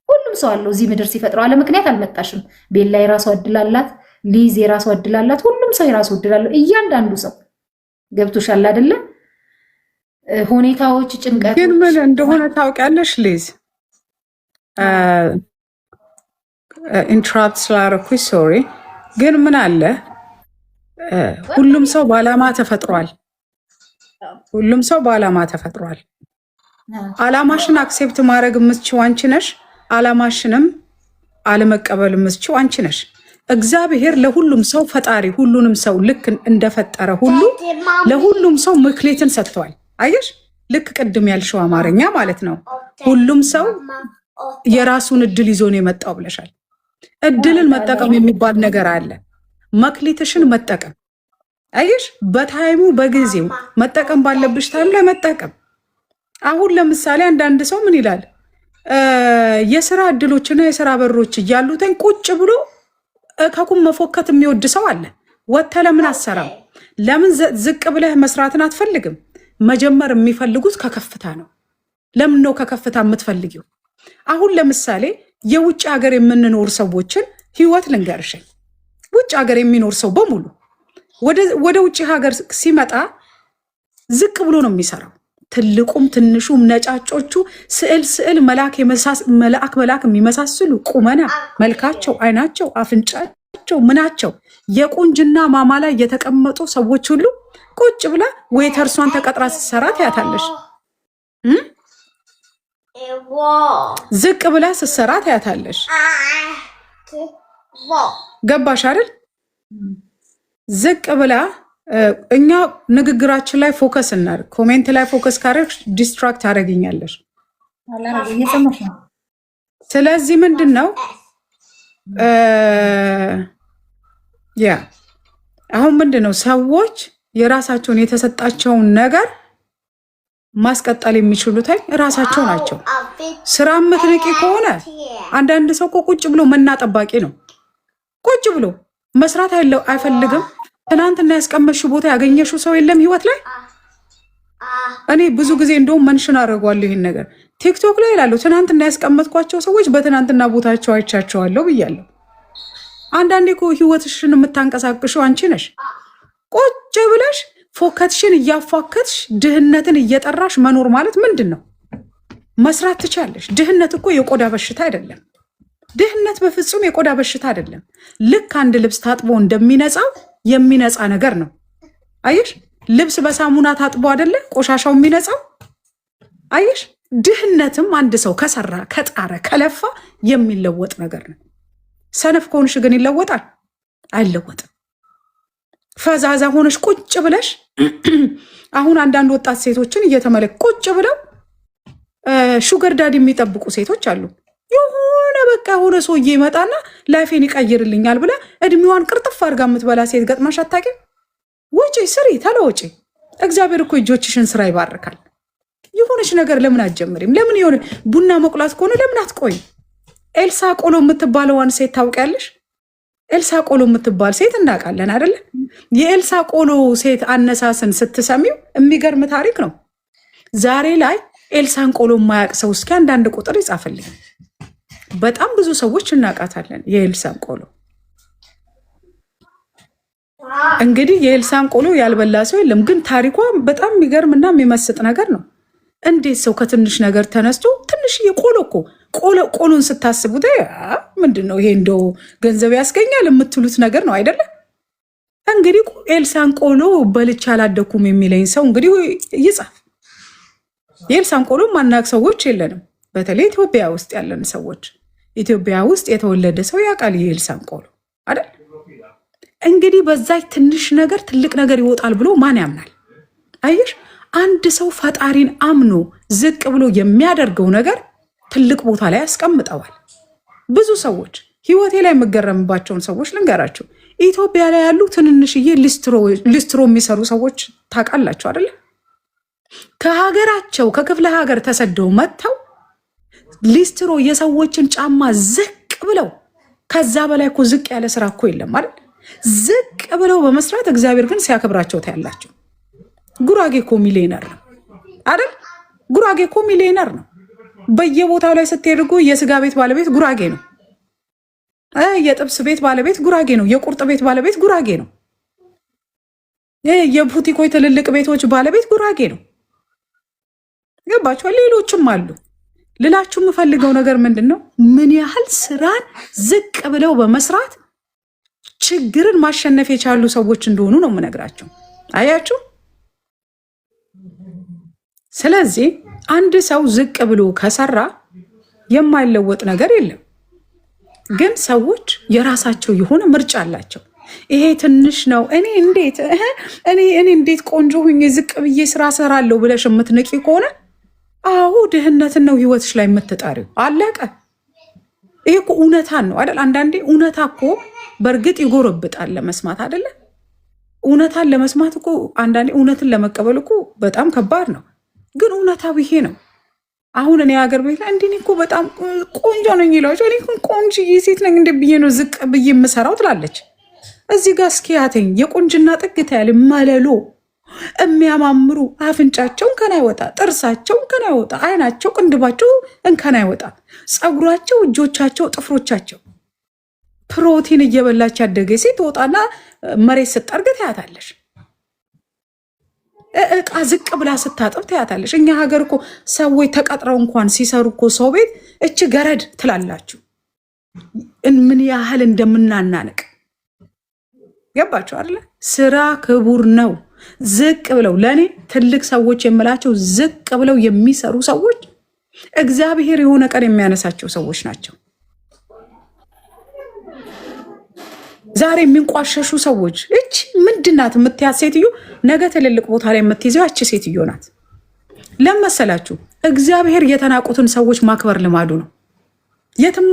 ሁሉም ሰው አለው እዚህ ምድር ሲፈጥረው፣ አለ ምክንያት አልመጣሽም። ቤላ የራሷ እድል አላት፣ ሊዝ የራሷ እድል አላት። ሁሉም ሰው የራሱ እድል አለው። እያንዳንዱ ሰው ገብቶሻል አይደለ? ሁኔታዎች፣ ጭንቀት ግን ምን እንደሆነ ታውቂያለሽ ሊዝ? ኢንትራፕት ስላደረኩሽ ሶሪ። ግን ምን አለ ሁሉም ሰው በዓላማ ተፈጥሯል። ሁሉም ሰው በዓላማ ተፈጥሯል። ዓላማሽን አክሴፕት ማድረግ የምትችው አንቺ ነሽ። ዓላማሽንም አለመቀበል የምትችው አንቺ ነሽ። እግዚአብሔር ለሁሉም ሰው ፈጣሪ ሁሉንም ሰው ልክ እንደፈጠረ ሁሉ ለሁሉም ሰው ምክሌትን ሰጥተዋል። አየሽ፣ ልክ ቅድም ያልሽው አማርኛ ማለት ነው። ሁሉም ሰው የራሱን እድል ይዞ ነው የመጣው ብለሻል። እድልን መጠቀም የሚባል ነገር አለ። መክሊትሽን መጠቀም አየሽ፣ በታይሙ በጊዜው መጠቀም ባለብሽ ታይም ላይ መጠቀም። አሁን ለምሳሌ አንዳንድ ሰው ምን ይላል? የስራ እድሎችና የስራ በሮች እያሉተኝ ቁጭ ብሎ ከቁም መፎከት የሚወድ ሰው አለ። ወጥተህ ለምን አሰራም? ለምን ዝቅ ብለህ መስራትን አትፈልግም? መጀመር የሚፈልጉት ከከፍታ ነው። ለምን ነው ከከፍታ የምትፈልጊው? አሁን ለምሳሌ የውጭ ሀገር የምንኖር ሰዎችን ህይወት ልንገርሽኝ። ውጭ ሀገር የሚኖር ሰው በሙሉ ወደ ውጭ ሀገር ሲመጣ ዝቅ ብሎ ነው የሚሰራው። ትልቁም ትንሹም ነጫጮቹ ስዕል መልአክ የሚመሳስሉ ቁመና፣ መልካቸው፣ አይናቸው፣ አፍንጫቸው፣ ምናቸው የቁንጅና ማማ ላይ የተቀመጡ ሰዎች ሁሉ ቁጭ ብላ ዌይተርሷን ተቀጥራ ስትሰራ ታያታለሽ። ዝቅ ብላ ስትሰራ ታያታለሽ። ገባሽ አይደል? ዝቅ ብላ እኛ ንግግራችን ላይ ፎከስ እናድርግ። ኮሜንት ላይ ፎከስ ካደረግሽ ዲስትራክት ታደርጊኛለሽ። ስለዚህ ምንድን ነው አሁን ምንድን ነው ሰዎች የራሳቸውን የተሰጣቸውን ነገር ማስቀጠል የሚችሉት ራሳቸው ናቸው። ስራ የምትንቂ ከሆነ አንዳንድ ሰው እኮ ቁጭ ብሎ መና ጠባቂ ነው። ቁጭ ብሎ መስራት አይፈልግም። ትናንትና ያስቀመጥሽው ቦታ ያገኘሽው ሰው የለም ህይወት ላይ። እኔ ብዙ ጊዜ እንደውም መንሽን አደርገዋለሁ ይህን ነገር ቲክቶክ ላይ ይላሉ። ትናንትና ያስቀመጥኳቸው ሰዎች በትናንትና ቦታቸው አይቻቸዋለሁ ብያለሁ። አንዳንዴ እኮ ህይወትሽን የምታንቀሳቅሽው አንቺ ነሽ። ቁጭ ብለሽ ፎከትሽን እያፏከትሽ ድህነትን እየጠራሽ መኖር ማለት ምንድን ነው? መስራት ትቻለሽ። ድህነት እኮ የቆዳ በሽታ አይደለም። ድህነት በፍጹም የቆዳ በሽታ አይደለም። ልክ አንድ ልብስ ታጥቦ እንደሚነጻው የሚነጻ ነገር ነው። አየሽ፣ ልብስ በሳሙና ታጥቦ አይደለ ቆሻሻው የሚነጻው? አየሽ፣ ድህነትም አንድ ሰው ከሰራ ከጣረ ከለፋ የሚለወጥ ነገር ነው። ሰነፍ ከሆንሽ ግን ይለወጣል? አይለወጥም። ፈዛዛ ሆነሽ ቁጭ ብለሽ አሁን አንዳንድ ወጣት ሴቶችን እየተመለክ ቁጭ ብለው ሹገር ዳዲ የሚጠብቁ ሴቶች አሉ። የሆነ በቃ የሆነ ሰውዬ ይመጣና ላይፌን ይቀይርልኛል ብላ እድሜዋን ቅርጥፍ አድርጋ የምትበላ ሴት ገጥማሽ አታውቂም? ውጪ፣ ስሪ፣ ተለወጪ። እግዚአብሔር እኮ እጆችሽን ስራ ይባርካል። የሆነች ነገር ለምን አትጀምሪም? ለምን የሆነ ቡና መቁላት ከሆነ ለምን አትቆይም? ኤልሳ ቆሎ የምትባለዋን ሴት ታውቂያለሽ? ኤልሳ ቆሎ የምትባል ሴት እናውቃለን አይደለ? የኤልሳ ቆሎ ሴት አነሳስን ስትሰሚው የሚገርም ታሪክ ነው። ዛሬ ላይ ኤልሳን ቆሎ የማያውቅ ሰው እስኪ አንዳንድ ቁጥር ይጻፍልኝ። በጣም ብዙ ሰዎች እናውቃታለን የኤልሳን ቆሎ። እንግዲህ የኤልሳን ቆሎ ያልበላ ሰው የለም። ግን ታሪኳ በጣም የሚገርምና የሚመስጥ ነገር ነው። እንዴት ሰው ከትንሽ ነገር ተነስቶ ትንሽዬ ቆሎ እኮ ቆሎን ስታስቡት ምንድን ነው ይሄ እንደው ገንዘብ ያስገኛል የምትሉት ነገር ነው አይደለም? እንግዲህ ኤልሳን ቆሎ በልቼ አላደኩም የሚለኝ ሰው እንግዲህ ይጻፍ። የኤልሳን ቆሎ ማናቅ ሰዎች የለንም። በተለይ ኢትዮጵያ ውስጥ ያለን ሰዎች፣ ኢትዮጵያ ውስጥ የተወለደ ሰው ያውቃል የኤልሳን ቆሎ አይደል? እንግዲህ በዛች ትንሽ ነገር ትልቅ ነገር ይወጣል ብሎ ማን ያምናል? አየሽ፣ አንድ ሰው ፈጣሪን አምኖ ዝቅ ብሎ የሚያደርገው ነገር ትልቅ ቦታ ላይ ያስቀምጠዋል። ብዙ ሰዎች ህይወቴ ላይ የምገረምባቸውን ሰዎች ልንገራቸው። ኢትዮጵያ ላይ ያሉ ትንንሽዬ ሊስትሮ የሚሰሩ ሰዎች ታውቃላቸው አይደለ? ከሀገራቸው ከክፍለ ሀገር ተሰደው መጥተው ሊስትሮ የሰዎችን ጫማ ዝቅ ብለው፣ ከዛ በላይ እኮ ዝቅ ያለ ስራ እኮ የለም አይደል? ዝቅ ብለው በመስራት እግዚአብሔር ግን ሲያከብራቸው ታያላቸው። ጉራጌ እኮ ሚሊዮነር ነው አይደል? ጉራጌ እኮ ሚሊዮነር ነው። በየቦታው ላይ ስትሄድ የስጋ ቤት ባለቤት ጉራጌ ነው። የጥብስ ቤት ባለቤት ጉራጌ ነው። የቁርጥ ቤት ባለቤት ጉራጌ ነው። የቡቲኮች ትልልቅ ቤቶች ባለቤት ጉራጌ ነው። ገባችኋል? ሌሎችም አሉ። ልላችሁ የምፈልገው ነገር ምንድን ነው? ምን ያህል ስራን ዝቅ ብለው በመስራት ችግርን ማሸነፍ የቻሉ ሰዎች እንደሆኑ ነው የምነግራቸው። አያችሁ? ስለዚህ አንድ ሰው ዝቅ ብሎ ከሰራ የማይለወጥ ነገር የለም። ግን ሰዎች የራሳቸው የሆነ ምርጫ አላቸው። ይሄ ትንሽ ነው፣ እኔ እንዴት ቆንጆ ሁኜ ዝቅ ብዬ ስራ ሰራለሁ ብለሽ የምትንቂ ከሆነ አዎ ድህነትን ነው ህይወትሽ ላይ የምትጠሪው። አለቀ። ይሄ እኮ እውነታን ነው አይደል? አንዳንዴ እውነታ እኮ በእርግጥ ይጎረብጣል ለመስማት አይደለ? እውነታን ለመስማት እኮ አንዳንዴ እውነትን ለመቀበል እኮ በጣም ከባድ ነው። ግን እውነታው ይሄ ነው። አሁን እኔ ሀገር ቤት ላይ እንዲህ እኮ በጣም ቆንጆ ነኝ ይላቸው። እኔ ቆንጆዬ ሴት ነኝ እንደ ብዬ ነው ዝቅ ብዬ የምሰራው ትላለች። እዚህ ጋር እስኪያተኝ የቁንጅና ጥግት ያለ መለሎ የሚያማምሩ አፍንጫቸው እንከን አይወጣ፣ ጥርሳቸው እንከን አይወጣ፣ አይናቸው ቅንድባቸው እንከን አይወጣ፣ ፀጉራቸው፣ እጆቻቸው፣ ጥፍሮቻቸው ፕሮቲን እየበላች ያደገ ሴት ወጣና መሬት ስጠርግ ታያታለሽ። እቃ ዝቅ ብላ ስታጥብ ታያታለሽ። እኛ ሀገር እኮ ሰዎች ተቀጥረው እንኳን ሲሰሩ እኮ ሰው ቤት እች ገረድ ትላላችሁ። ምን ያህል እንደምናናንቅ ገባችሁ አይደለ? ስራ ክቡር ነው። ዝቅ ብለው ለእኔ ትልቅ ሰዎች የምላቸው ዝቅ ብለው የሚሰሩ ሰዎች እግዚአብሔር የሆነ ቀን የሚያነሳቸው ሰዎች ናቸው። ዛሬ የሚንቋሸሹ ሰዎች እች ምንድናት የምትያት ሴትዮ ነገ ትልልቅ ቦታ ላይ የምትይዘው ያቺ ሴትዮ ናት። ለመሰላችሁ እግዚአብሔር የተናቁትን ሰዎች ማክበር ልማዱ ነው። የትም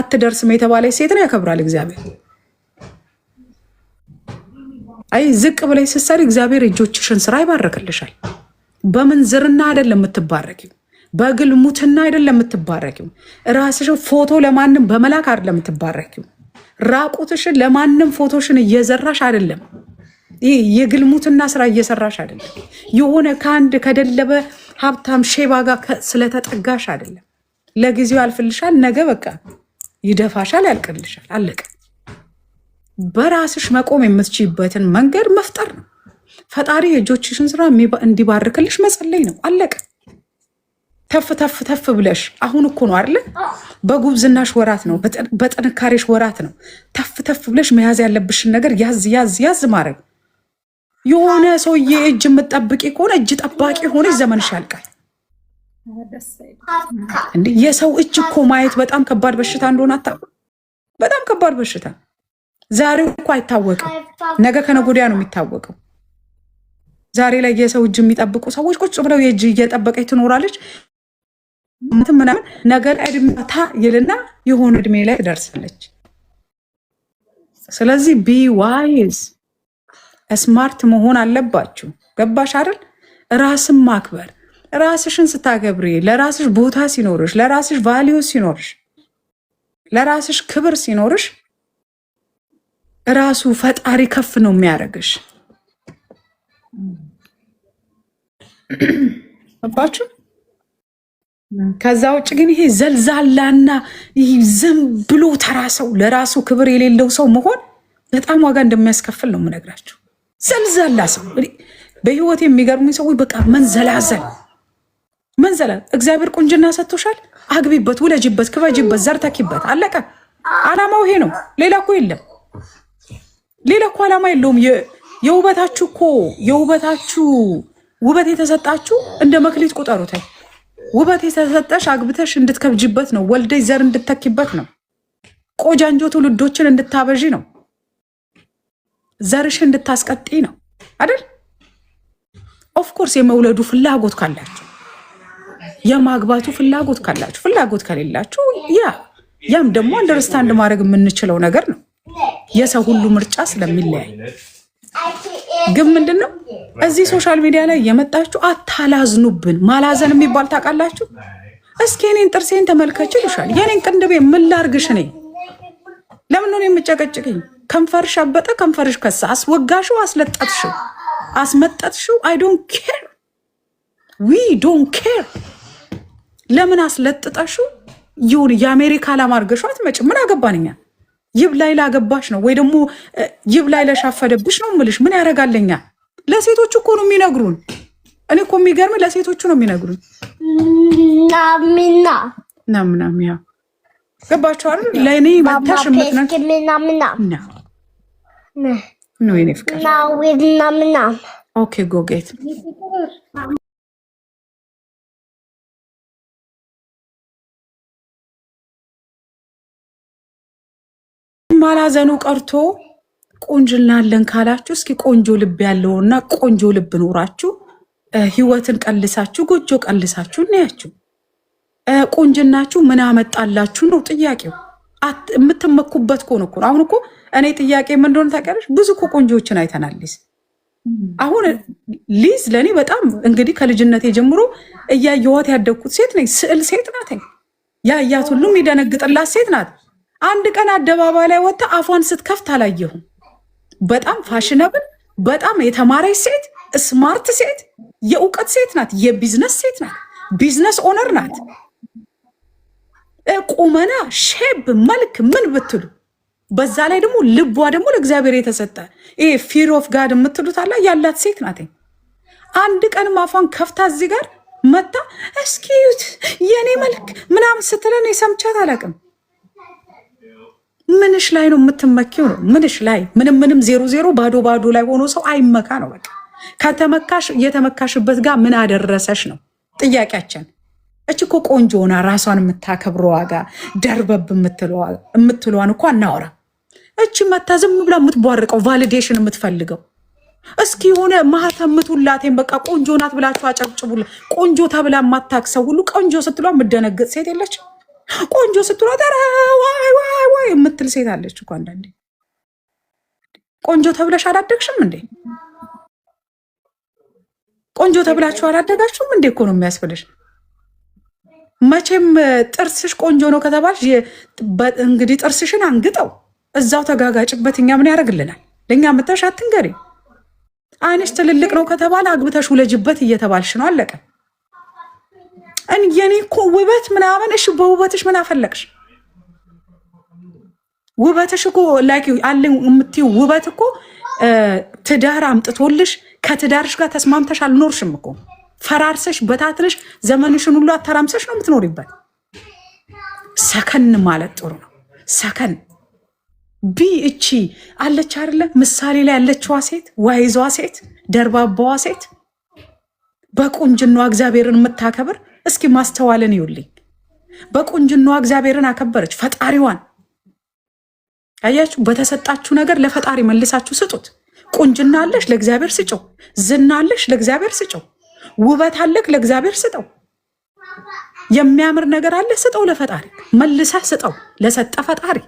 አትደርስም የተባለ ሴትን ያከብራል እግዚአብሔር። አይ ዝቅ ብለሽ ስትሰሪ እግዚአብሔር እጆችሽን ስራ ይባርክልሻል። በምንዝርና አይደለም የምትባረኪው፣ በግልሙትና አይደለም የምትባረኪው። ራስሽን ፎቶ ለማንም በመላክ አይደለም የምትባረኪው። ራቁትሽን ለማንም ፎቶሽን እየዘራሽ አይደለም። ይህ የግልሙትና ስራ እየሰራሽ አይደለም። የሆነ ከአንድ ከደለበ ሀብታም ሼባ ጋር ስለተጠጋሽ አይደለም። ለጊዜው ያልፍልሻል፣ ነገ በቃ ይደፋሻል፣ ያልቅልሻል። አለቀ። በራስሽ መቆም የምትችይበትን መንገድ መፍጠር ነው። ፈጣሪ የእጆችሽን ስራ እንዲባርክልሽ መጸለይ ነው። አለቀ። ተፍ ተፍ ተፍ ብለሽ አሁን እኮ ነው አይደለ? በጉብዝናሽ ወራት ነው፣ በጥንካሬሽ ወራት ነው። ተፍ ተፍ ብለሽ መያዝ ያለብሽን ነገር ያዝ ያዝ ያዝ ማድረግ። የሆነ ሰውዬ እጅ የምትጠብቂ ከሆነ እጅ ጠባቂ ሆነሽ ዘመንሽ ያልቃል። እንዴ የሰው እጅ እኮ ማየት በጣም ከባድ በሽታ እንደሆነ አታውቁም? በጣም ከባድ በሽታ። ዛሬው እኮ አይታወቅም፣ ነገ ከነገ ወዲያ ነው የሚታወቀው። ዛሬ ላይ የሰው እጅ የሚጠብቁ ሰዎች ቁጭ ብለው የእጅ እየጠበቀች ትኖራለች ምናምን፣ ነገር እድሜታ ይልና የሆነ እድሜ ላይ ትደርሳለች። ስለዚህ ቢ ዋይዝ ስማርት መሆን አለባችሁ። ገባሽ አይደል? ራስን ማክበር። ራስሽን ስታገብሪ፣ ለራስሽ ቦታ ሲኖርሽ፣ ለራስሽ ቫሊዩ ሲኖርሽ፣ ለራስሽ ክብር ሲኖርሽ ራሱ ፈጣሪ ከፍ ነው የሚያደርግሽ። አባችሁ ከዛ ውጭ ግን ይሄ ዘልዛላና ይሄ ዝም ብሎ ተራሰው ለራሱ ክብር የሌለው ሰው መሆን በጣም ዋጋ እንደሚያስከፍል ነው የምነግራችሁ። ዘልዛላ ሰው በህይወት የሚገርሙኝ ሰዎች በቃ መንዘላዘል። እግዚአብሔር ቁንጅና ሰጥቶሻል፣ አግቢበት፣ ውለጅበት፣ ክበጅበት፣ ዘርተኪበት፣ አለቀ። አላማው ይሄ ነው። ሌላ እኮ የለም። ሌላ እኮ አላማ የለውም። የውበታችሁ ውበት የተሰጣችሁ እንደ መክሊት ቁጠሩት። ውበት የተሰጠሽ አግብተሽ እንድትከብጅበት ነው። ወልደሽ ዘር እንድትተኪበት ነው። ቆጃንጆ ትውልዶችን እንድታበዢ ነው። ዘርሽ እንድታስቀጥይ ነው አይደል? ኦፍኮርስ የመውለዱ ፍላጎት ካላችሁ፣ የማግባቱ ፍላጎት ካላችሁ፣ ፍላጎት ከሌላችሁ ያም ደግሞ አንደርስታንድ ማድረግ የምንችለው ነገር ነው። የሰው ሁሉ ምርጫ ስለሚለያይ ግን ምንድነው እዚህ ሶሻል ሚዲያ ላይ የመጣችሁ አታላዝኑብን። ማላዘን የሚባል ታውቃላችሁ? እስኪ የኔን ጥርሴን ተመልከች ይሉሻል። የኔን ቅንድቤ ምን ላርግሽ? እኔ ለምን ነው የምጨቀጭቅኝ? ከንፈርሽ አበጠ፣ ከንፈርሽ ከሳ፣ አስወጋሽው፣ አስለጠጥሽው፣ አስመጠጥሽው፣ አይ ዶንት ኬር፣ ዊ ዶንት ኬር። ለምን አስለጥጠሽው ይሁን የአሜሪካ ላማርገሽው አትመጭ። ምን አገባንኛ? ይብ ላይ ላገባሽ ነው ወይ ደግሞ ይብ ላይ ለሻፈደብሽ ነው ምልሽ። ምን ያደርጋለኛ? ለሴቶቹ እኮ ነው የሚነግሩን። እኔ እኮ የሚገርም ለሴቶቹ ነው የሚነግሩን። ናምናም ያ ገባችሁ አይደል? ለእኔ መታሽ ነው የኔ ፍቅር። ኦኬ ጎጌት ማላዘኑ ቀርቶ ቆንጅና አለን ካላችሁ እስኪ ቆንጆ ልብ ያለውና ቆንጆ ልብ ኖራችሁ ህይወትን ቀልሳችሁ ጎጆ ቀልሳችሁ እናያችሁ። ቆንጅናችሁ ምን አመጣላችሁ ነው ጥያቄው። የምትመኩበት እኮ ነው። አሁን እኮ እኔ ጥያቄ ምን እንደሆነ ታውቂያለሽ? ብዙ እኮ ቆንጆዎችን አይተናል። አሁን ሊዝ ለእኔ በጣም እንግዲህ ከልጅነቴ ጀምሮ እያየኋት ያደግኩት ሴት ነኝ። ስዕል ሴት ናት። ያያት ሁሉም የሚደነግጥላት ሴት ናት። አንድ ቀን አደባባይ ላይ ወጥታ አፏን ስትከፍት አላየሁም። በጣም ፋሽነብል፣ በጣም የተማረች ሴት፣ ስማርት ሴት፣ የእውቀት ሴት ናት። የቢዝነስ ሴት ናት። ቢዝነስ ኦነር ናት። ቁመና፣ ሼብ፣ መልክ ምን ብትሉ፣ በዛ ላይ ደግሞ ልቧ ደግሞ ለእግዚአብሔር የተሰጠ ይሄ ፊር ኦፍ ጋድ የምትሉት አላ ያላት ሴት ናት። አንድ ቀንም አፏን ከፍታ እዚህ ጋር መታ እስኪዩት የኔ መልክ ምናምን ስትለን የሰምቻት አላውቅም። ምንሽ ላይ ነው የምትመኪው? ነው ምንሽ ላይ? ምንም 0 ባዶ ላይ ሆኖ ሰው አይመካ ነው በቃ። ከተመካሽ የተመካሽበት ጋር ምን አደረሰሽ ነው ጥያቄያችን። እች እኮ ቆንጆ ሆና ራሷን የምታከብረው ዋጋ ደርበብ የምትለዋን እኮ አናወራ። እች መታ ዝም ብላ የምትቧርቀው ቫሊዴሽን የምትፈልገው እስኪ የሆነ ማህተምቱላቴን በቃ ቆንጆ ናት ብላችሁ አጨብጭቡላ። ቆንጆ ተብላ የማታክሰው ሁሉ ቆንጆ ስትሏ የምደነግጥ ሴት የለች? ቆንጆ ስትሏ ዋይ የምትል ሴት አለች እኮ። አንዳንዴ ቆንጆ ተብለሽ አላደግሽም እንዴ? ቆንጆ ተብላችሁ አላደጋችሁም እንዴ እኮ ነው የሚያስብልሽ። መቼም ጥርስሽ ቆንጆ ነው ከተባልሽ እንግዲህ ጥርስሽን አንግጠው እዛው ተጋጋጭበት። እኛ ምን ያደርግልናል? ለእኛ ምተሽ አትንገሪ። አይንሽ ትልልቅ ነው ከተባለ አግብተሽ ውለጅበት እየተባልሽ ነው። አለቀ። የኔ እኮ ውበት ምናምን። እሺ በውበትሽ ምን አፈለቅሽ? ውበትሽ እኮ ላይክ አለኝ የምትይው ውበት እኮ ትዳር አምጥቶልሽ ከትዳርሽ ጋር ተስማምተሽ አልኖርሽም እኮ። ፈራርሰሽ በታትነሽ ዘመንሽን ሁሉ አተራምሰሽ ነው የምትኖሪበት። ሰከን ማለት ጥሩ ነው። ሰከን እቺ አለች አይደለ? ምሳሌ ላይ ያለችዋ ሴት፣ ዋይዟ ሴት፣ ደርባባዋ ሴት በቁንጅናዋ እግዚአብሔርን የምታከብር እስኪ ማስተዋልን ይውልኝ። በቁንጅናዋ እግዚአብሔርን አከበረች፣ ፈጣሪዋን። አያችሁ፣ በተሰጣችሁ ነገር ለፈጣሪ መልሳችሁ ስጡት። ቁንጅና አለሽ ለእግዚአብሔር ስጨው። ዝና አለሽ ለእግዚአብሔር ስጨው። ውበት አለክ ለእግዚአብሔር ስጠው። የሚያምር ነገር አለ ስጠው፣ ለፈጣሪ መልሰህ ስጠው፣ ለሰጠ ፈጣሪ።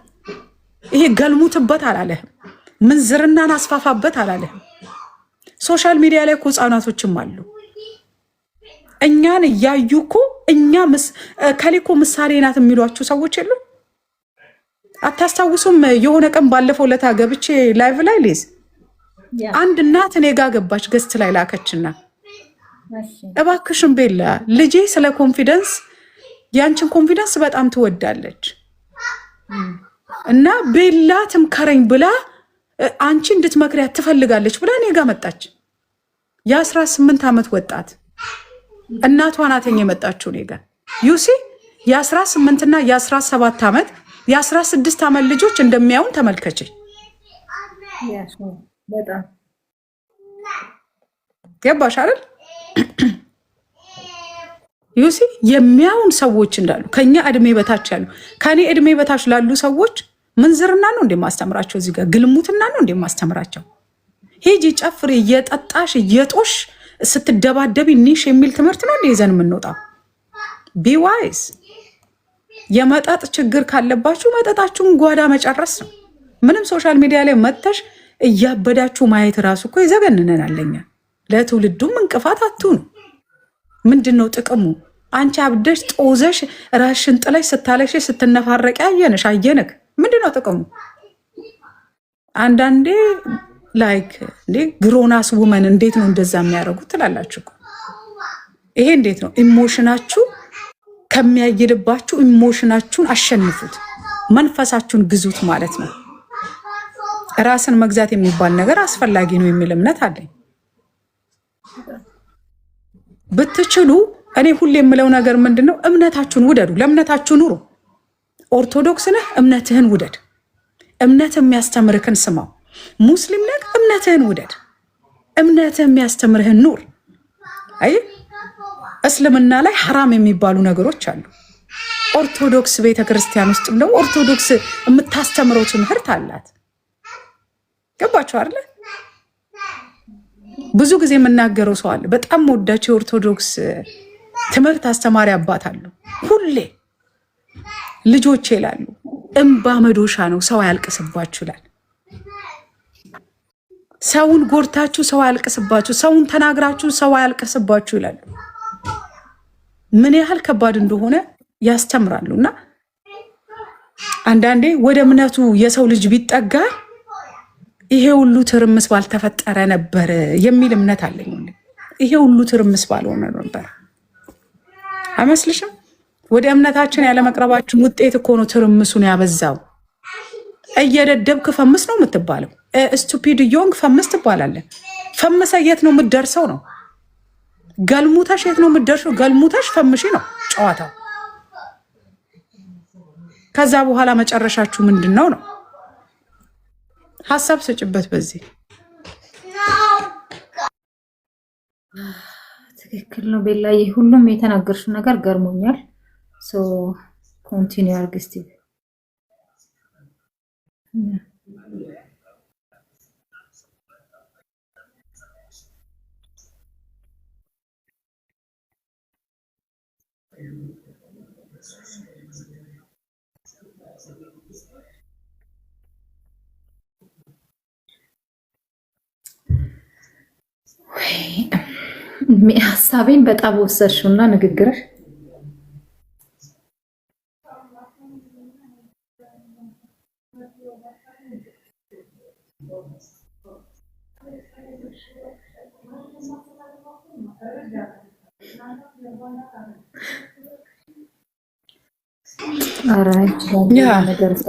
ይሄ ገልሙትበት አላለህም። ምንዝርናን አስፋፋበት አላለህም። ሶሻል ሚዲያ ላይ እኮ ህፃናቶችም አሉ እኛን እያዩ እኮ ከሌ እኮ ምሳሌ ናት የሚሏችሁ ሰዎች የሉ? አታስታውሱም? የሆነ ቀን ባለፈው ለታ ገብቼ ላይቭ ላይ ሊዝ አንድ እናት እኔ ጋ ገባች ገስት ላይ ላከችና እባክሽን ቤላ ልጄ ስለ ኮንፊደንስ ያንቺን ኮንፊደንስ በጣም ትወዳለች እና ቤላ ትምከረኝ ብላ አንቺ እንድትመክሪያት ትፈልጋለች ብላ እኔ ጋ መጣች። የ18 ዓመት ወጣት እናቷ ናተኝ የመጣችው እኔ ጋ ዩሲ የ18 እና የ17 ዓመት የ16 ዓመት ልጆች እንደሚያዩን ተመልከች። በጣም ገባሽ አይደል? ዩሲ የሚያዩን ሰዎች እንዳሉ ከኛ እድሜ በታች ያሉ ከኔ እድሜ በታች ላሉ ሰዎች ምንዝርና ነው እንደማስተምራቸው እዚህ ጋር ግልሙትና ነው እንደማስተምራቸው። ሂጂ ጨፍሪ እየጠጣሽ እየጦሽ ስትደባደቢ ኒሽ የሚል ትምህርት ነው እንደይዘን የምንወጣው። ቢዋይስ የመጠጥ ችግር ካለባችሁ መጠጣችሁን ጓዳ መጨረስ ነው። ምንም ሶሻል ሚዲያ ላይ መጥተሽ እያበዳችሁ ማየት ራሱ እኮ ይዘገንነናለኛ። ለትውልዱም እንቅፋት አትሁኑ። ምንድነው ጥቅሙ? አንቺ አብደሽ ጦዘሽ ራሽን ጥለሽ ስታለሽ ስትነፋረቅ ያየንሽ አየንክ። ምንድነው ጥቅሙ? አንዳንዴ ላይክ ግሮናስ ውመን እንዴት ነው እንደዛ የሚያደርጉት ትላላችሁ። ይሄ እንዴት ነው? ኢሞሽናችሁ ከሚያይልባችሁ ኢሞሽናችሁን አሸንፉት፣ መንፈሳችሁን ግዙት ማለት ነው። ራስን መግዛት የሚባል ነገር አስፈላጊ ነው የሚል እምነት አለኝ። ብትችሉ እኔ ሁሌ የምለው ነገር ምንድነው? እምነታችሁን ውደዱ፣ ለእምነታችሁ ኑሩ። ኦርቶዶክስ ነህ፣ እምነትህን ውደድ። እምነት የሚያስተምርህን ስማው። ሙስሊም ነህ፣ እምነትህን ውደድ። እምነትህ የሚያስተምርህን ኑር። አይ እስልምና ላይ ሐራም የሚባሉ ነገሮች አሉ። ኦርቶዶክስ ቤተክርስቲያን ውስጥ ደግሞ ኦርቶዶክስ የምታስተምረው ትምህርት አላት። ገባችሁ አይደል? ብዙ ጊዜ የምናገረው ሰው አለ። በጣም ወዳቸው የኦርቶዶክስ ትምህርት አስተማሪ አባት አሉ። ሁሌ ልጆቼ ይላሉ እንባ መዶሻ ነው፣ ሰው አያልቅስባችሁ ይላል። ሰውን ጎርታችሁ ሰው አያልቅስባችሁ፣ ሰውን ተናግራችሁ ሰው አያልቅስባችሁ ይላሉ። ምን ያህል ከባድ እንደሆነ ያስተምራሉ። እና አንዳንዴ ወደ እምነቱ የሰው ልጅ ቢጠጋ ይሄ ሁሉ ትርምስ ባልተፈጠረ ነበር የሚል እምነት አለኝ። ይሄ ሁሉ ትርምስ ባልሆነ ነበር። አይመስልሽም? ወደ እምነታችን ያለመቅረባችን ውጤት እኮ ነው ትርምሱን ያበዛው። እየደደብክ ፈምስ ነው የምትባለው። ስቱፒድ ዮንግ ፈምስ ትባላለን። ፈምሰ የት ነው የምትደርሰው ነው። ገልሙተሽ የት ነው የምትደርሰው? ገልሙተሽ ፈምሺ ነው ጨዋታው። ከዛ በኋላ መጨረሻችሁ ምንድን ነው ነው? ሀሳብ ስጭበት። በዚህ ትክክል ነው ቤላዬ። ሁሉም የተናገርሽው ነገር ገርሞኛል። ሶ ኮንቲኒው አድርግ እስቲ። ሀሳቤን በጣም ወሰድሽውና ንግግርሽ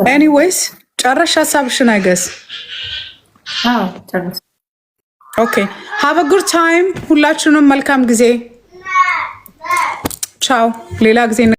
ኤኒዌይስ ጨረሽ ሀሳብሽን? አይገስ ጨረስ። ኦኬ ሃቭ አ ጉድ ታይም። ሁላችሁንም መልካም ጊዜ። ቻው። ሌላ ጊዜ